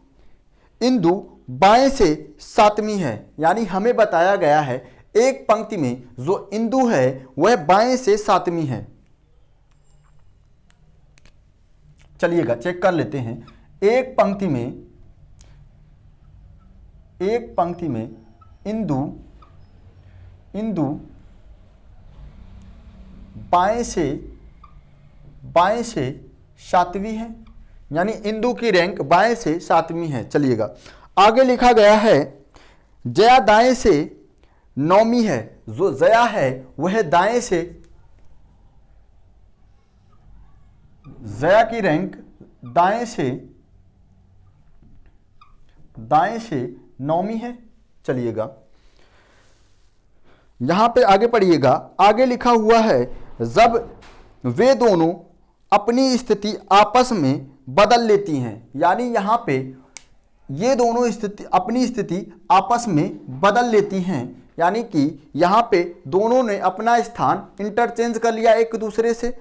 [SPEAKER 1] इंदु बाएं से 7वीं है। यानी हमें बताया गया है एक पंक्ति में जो इंदु है वह बाएं से 7वीं है। चलिएगा चेक कर लेते हैं, एक पंक्ति में इंदु बाएं से 7वीं है, यानी इंदु की रैंक बाएं से 7वीं है। चलिएगा, आगे लिखा गया है जया दाएं से 9वीं है। जो जया है वह दाएं से, जया की रैंक दाएं से 9वीं है। चलिएगा, यहां पे आगे पढ़िएगा, आगे लिखा हुआ है जब वे दोनों अपनी स्थिति आपस में बदल लेती हैं। यानी यहां पे ये दोनों स्थिति अपनी स्थिति आपस में बदल लेती हैं, यानी कि यहाँ पे दोनों ने अपना स्थान इंटरचेंज कर लिया, एक दूसरे से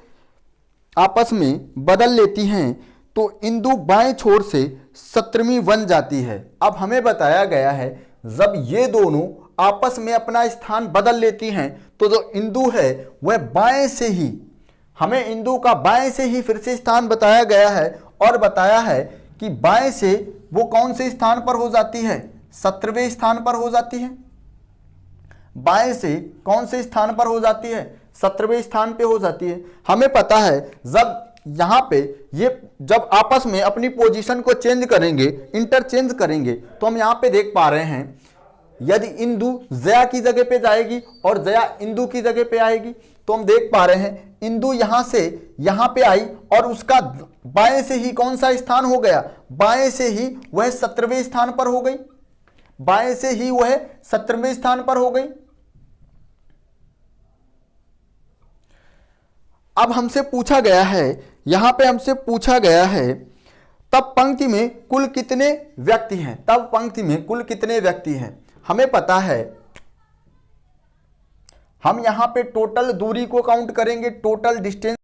[SPEAKER 1] आपस में बदल लेती हैं। तो इंदु बाएं छोर से 17वीं बन जाती है। अब हमें बताया गया है जब ये दोनों आपस में अपना स्थान बदल लेती हैं तो जो इंदु है वह बाएं से ही, हमें इंदु का बाएं से ही फिर से स्थान बताया गया है और बताया है कि बाएं से वो कौन से स्थान पर हो जाती है, 17वें स्थान पर हो जाती है। बाएं से कौन से स्थान पर हो जाती है, 17वें स्थान पे हो जाती है। हमें पता है जब यहाँ पे ये जब आपस में अपनी पोजीशन को चेंज करेंगे, इंटरचेंज करेंगे, तो हम यहाँ पे देख पा रहे हैं यदि इंदु जया की जगह पे जाएगी और जया इंदु की जगह पे आएगी तो हम देख पा रहे हैं इंदु यहां से यहां पे आई और उसका बाएं से ही कौन सा स्थान हो गया, बाएं से ही वह 17वें स्थान पर हो गई, बाएं से ही वह 17वें स्थान पर हो गई। अब हमसे पूछा गया है, यहां पे हमसे पूछा गया है तब पंक्ति में कुल कितने व्यक्ति हैं, तब पंक्ति में कुल कितने व्यक्ति हैं। हमें पता है हम यहां पे टोटल दूरी को काउंट करेंगे, टोटल डिस्टेंस,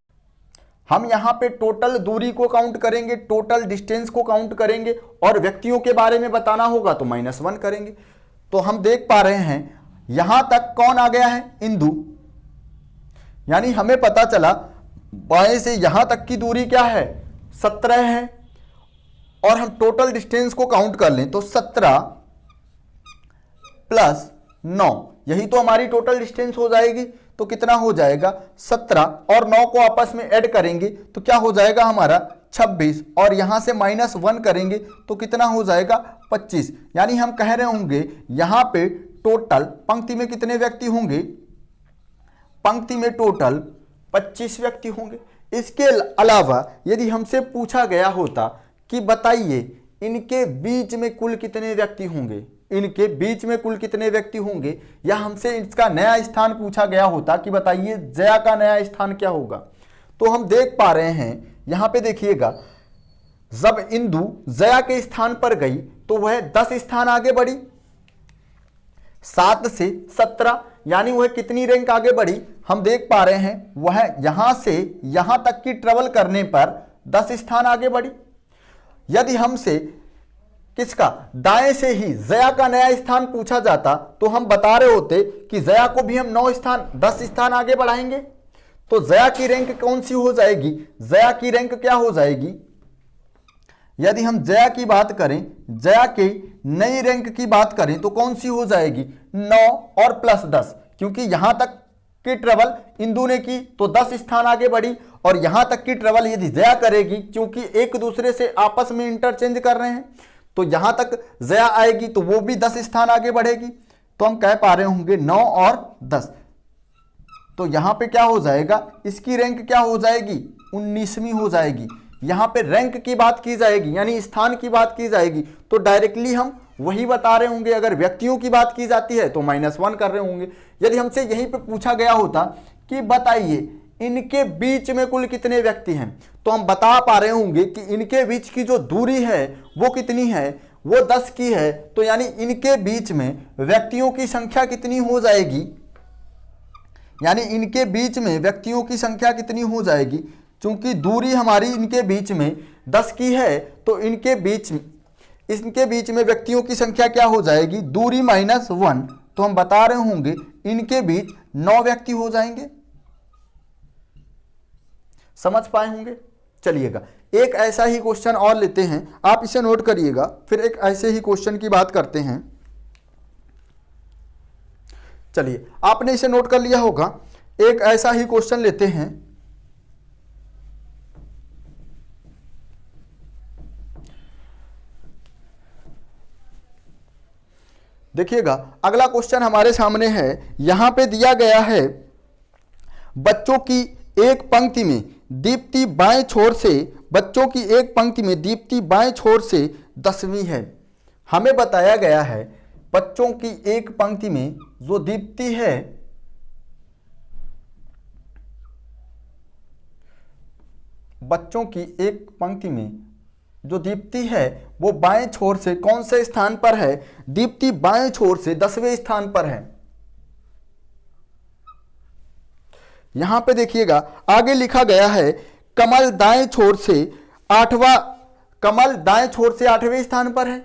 [SPEAKER 1] हम यहां पे टोटल दूरी को काउंट करेंगे, टोटल डिस्टेंस को काउंट करेंगे और व्यक्तियों के बारे में बताना होगा तो -1 करेंगे। तो हम देख पा रहे हैं यहां तक कौन आ गया है, इंदु, यानी हमें पता चला बाएं से यहां तक की दूरी क्या है, 17 है और हम टोटल डिस्टेंस को काउंट कर लें तो 17 + 9, यही तो हमारी टोटल डिस्टेंस हो जाएगी। तो कितना हो जाएगा, 17 और 9 को आपस में ऐड करेंगे तो क्या हो जाएगा हमारा 26 और यहां से -1 करेंगे तो कितना हो जाएगा 25। यानी हम कह रहे होंगे यहां पे टोटल पंक्ति में कितने व्यक्ति होंगे, पंक्ति में टोटल 25 व्यक्ति होंगे। इसके अलावा यदि हमसे पूछा गया होता कि बताइए इनके बीच में कुल कितने व्यक्ति होंगे, इनके बीच में कुल कितने व्यक्ति होंगे, या हमसे इसका नया स्थान पूछा गया होता कि बताइए जया का नया स्थान क्या होगा, तो हम देख पा रहे हैं यहां पे देखिएगा जब इंदु जया के स्थान पर गई तो वह 10 स्थान आगे बढ़ी, 7 से 17, यानी वह कितनी रैंक आगे बढ़ी, हम देख पा रहे हैं वह यहां से यहां तक की ट्रेवल करने पर 10 स्थान आगे बढ़ी। यदि हमसे किसका, दाएं से ही जया का नया स्थान पूछा जाता तो हम बता रहे होते कि जया को भी हम 10 स्थान आगे बढ़ाएंगे। तो जया की रैंक कौन सी हो जाएगी, जया की रैंक क्या हो जाएगी, यदि हम जया की बात करें, जया की नई रैंक की बात करें तो कौन सी हो जाएगी, 9 और +10, क्योंकि यहां तक की ट्रेवल इंदु ने की तो 10 स्थान आगे बढ़ी और यहां तक की ट्रेवल यदि जया करेगी, क्योंकि एक दूसरे से आपस में इंटरचेंज कर रहे हैं, तो यहां तक जया आएगी तो वो भी 10 स्थान आगे बढ़ेगी। तो हम कह पा रहे होंगे 9 और 10, तो यहां पे क्या हो जाएगा, इसकी रैंक क्या हो जाएगी, 19वीं हो जाएगी। यहां पे रैंक की बात की जाएगी यानी स्थान की बात की जाएगी तो डायरेक्टली हम वही बता रहे होंगे। अगर व्यक्तियों की बात की जाती है तो -1 कर रहे होंगे। यदि हमसे यहीं पे पूछा गया होता कि बताइए इनके बीच में कुल कितने व्यक्ति हैं, तो हम बता पा रहे होंगे कि इनके बीच की जो दूरी है वो कितनी है, वो 10 की है। तो यानी इनके बीच में व्यक्तियों की संख्या कितनी हो जाएगी, यानी इनके बीच में व्यक्तियों की संख्या कितनी हो जाएगी, चूंकि दूरी हमारी इनके बीच में 10 की है तो इनके बीच में व्यक्तियों की संख्या क्या हो जाएगी, दूरी -1, तो हम बता रहे होंगे इनके बीच 9 व्यक्ति हो जाएंगे। समझ पाए होंगे। चलिएगा एक ऐसा ही क्वेश्चन और लेते हैं, आप इसे नोट करिएगा, फिर एक ऐसे ही क्वेश्चन की बात करते हैं। चलिए आपने इसे नोट कर लिया होगा, एक ऐसा ही क्वेश्चन लेते हैं। देखिएगा अगला क्वेश्चन हमारे सामने है, यहां पे दिया गया है बच्चों की एक पंक्ति में दीप्ति बाएं छोर से, बच्चों की एक पंक्ति में दीप्ति बाएं छोर से 10वीं है। हमें बताया गया है बच्चों की एक पंक्ति में जो दीप्ति है बच्चों की एक पंक्ति में जो दीप्ति है वो बाएं छोर से कौन से स्थान पर है? दीप्ति बाएं छोर से 10वें स्थान पर है। यहां पे देखिएगा आगे लिखा गया है कमल दाएं छोर से 8वें स्थान पर है।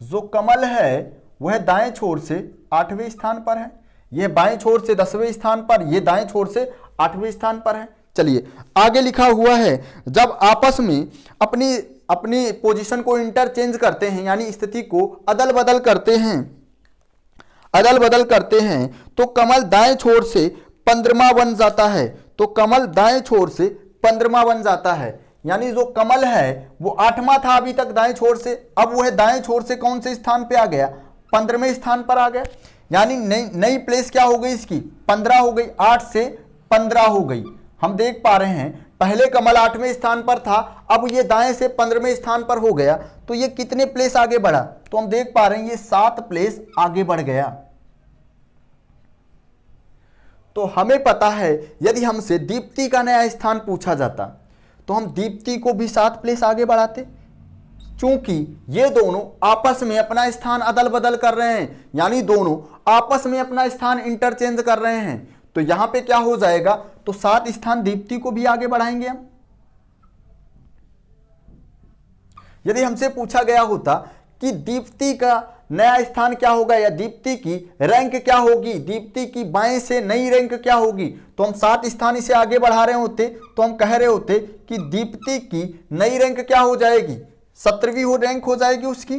[SPEAKER 1] जो कमल है वह दाएं छोर से 8वें स्थान पर है, यह बाएं छोर से 10वें स्थान पर, यह दाएं छोर से 8वें स्थान पर है। चलिए आगे लिखा हुआ है जब आपस में अपनी पोजीशन को इंटरचेंज करते हैं, यानी स्थिति को अदल बदल करते हैं तो कमल दाएं छोर से 15वां बन जाता है। तो कमल दाएं छोर से 15वां बन जाता है, यानी जो कमल है वो 8वां था अभी तक दाएं छोर से, अब वह दाएं छोर से कौन से स्थान पे आ गया? 15वें स्थान पर आ गया। यानी नई प्लेस क्या हो गई इसकी? 15 हो गई, 8 से 15 हो गई। हम देख पा रहे हैं पहले कमल 8वें स्थान पर था, अब ये दाएं से 15वें स्थान पर हो गया, तो ये कितने प्लेस आगे बढ़ा? तो हम देख पा रहे हैं ये 7 प्लेस आगे बढ़ गया। तो हमें पता है यदि हमसे दीप्ति का नया स्थान पूछा जाता तो हम दीप्ति को भी 7 प्लेस आगे बढ़ाते, क्योंकि ये दोनों आपस में अपना स्थान अदल बदल कर रहे हैं, यानी दोनों आपस में अपना स्थान इंटरचेंज कर रहे हैं। तो यहां पे क्या हो जाएगा? तो 7 स्थान दीप्ति को भी आगे बढ़ाएंगे हम। यदि हमसे पूछा गया होता कि दीप्ति का नया स्थान क्या होगा या दीप्ति की रैंक क्या होगी, दीप्ति की बाएं से नई रैंक क्या होगी, तो हम 7 स्थान इसे आगे बढ़ा रहे होते तो हम कह रहे होते कि दीप्ति की नई रैंक क्या हो जाएगी? 17वीं रैंक हो जाएगी उसकी,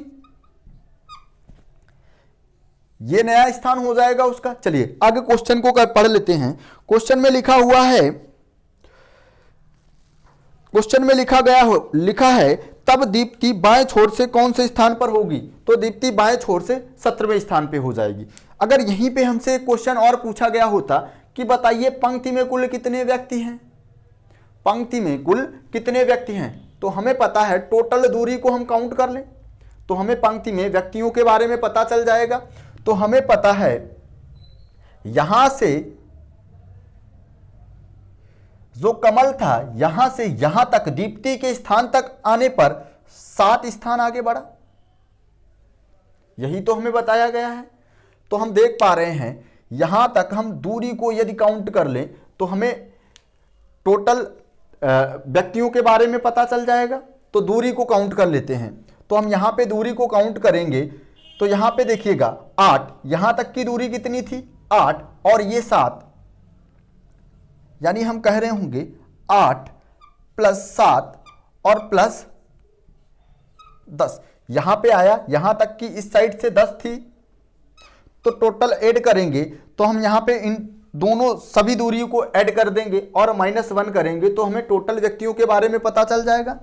[SPEAKER 1] ये नया स्थान हो जाएगा उसका। चलिए आगे क्वेश्चन को पढ़ लेते हैं। क्वेश्चन में लिखा हुआ है, क्वेश्चन में लिखा है तब दीप्ति बाएं छोर से कौन से स्थान पर होगी? तो दीप्ति बाएं छोर से 17वें स्थान पे हो जाएगी। अगर यहीं पे हमसे क्वेश्चन और पूछा गया होता कि बताइए पंक्ति में कुल कितने व्यक्ति हैं, पंक्ति में कुल कितने व्यक्ति हैं, तो हमें पता है टोटल दूरी को हम काउंट कर लें तो हमें पंक्ति में व्यक्तियों के बारे में पता चल जाएगा। तो हमें पता है यहां से जो कमल था यहां से यहां तक दीप्ति के स्थान तक आने पर 7 स्थान आगे बढ़ा, यही तो हमें बताया गया है। तो हम देख पा रहे हैं यहां तक हम दूरी को यदि काउंट कर लें तो हमें टोटल व्यक्तियों के बारे में पता चल जाएगा। तो दूरी को काउंट कर लेते हैं, तो हम यहां पे दूरी को काउंट करेंगे तो यहां पे देखिएगा 8, यहां तक की दूरी कितनी थी? 8 और ये 7, यानी हम कह रहे होंगे 8 + 7 और + 10, यहां पे आया, यहां तक की इस साइड से 10 थी, तो टोटल ऐड करेंगे तो हम यहां पे इन दोनों सभी दूरियों को ऐड कर देंगे और -1 करेंगे तो हमें टोटल व्यक्तियों के बारे में पता चल जाएगा,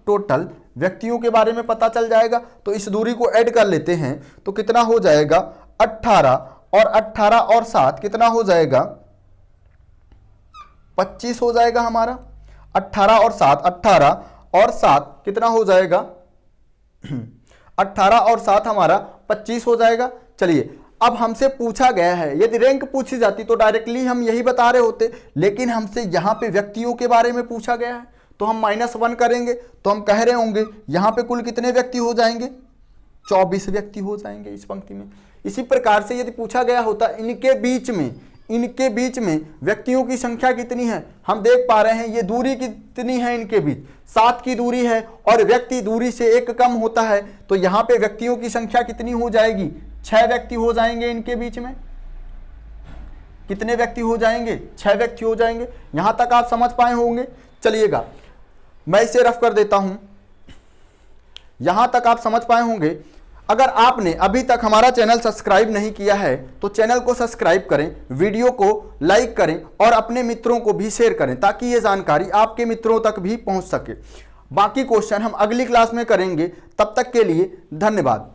[SPEAKER 1] टोटल व्यक्तियों के बारे में पता चल जाएगा। तो इस दूरी को ऐड कर लेते हैं तो कितना हो जाएगा? 18 और 7 कितना हो जाएगा? 25 हो जाएगा हमारा। 18 और 7 कितना हो जाएगा? 18 और 7 हमारा 25 हो जाएगा। चलिए अब हमसे पूछा गया है, यदि रैंक पूछी जाती तो डायरेक्टली हम यही बता रहे होते, लेकिन हमसे यहां पे व्यक्तियों के बारे में पूछा गया है तो हम -1 करेंगे तो हम कह रहे होंगे यहां पे कुल कितने व्यक्ति हो जाएंगे? 24 व्यक्ति हो जाएंगे इस पंक्ति में। इसी प्रकार से यदि पूछा गया होता इनके बीच में व्यक्तियों की संख्या कितनी है, हम देख पा रहे हैं ये दूरी कितनी है इनके बीच, 7 की दूरी है और व्यक्ति दूरी से 1 कम होता है, तो यहां पे व्यक्तियों की संख्या कितनी हो जाएगी? 6 व्यक्ति हो जाएंगे इनके बीच में। कितने व्यक्ति हो जाएंगे? 6 व्यक्ति हो जाएंगे। यहां तक आप समझ पाए होंगे। चलिएगा मैं इसे रफ कर देता हूं, यहां तक आप समझ पाए होंगे। अगर आपने अभी तक हमारा चैनल सब्सक्राइब नहीं किया है तो चैनल को सब्सक्राइब करें, वीडियो को लाइक करें और अपने मित्रों को भी शेयर करें ताकि ये जानकारी आपके मित्रों तक भी पहुंच सके। बाकी क्वेश्चन हम अगली क्लास में करेंगे, तब तक के लिए धन्यवाद।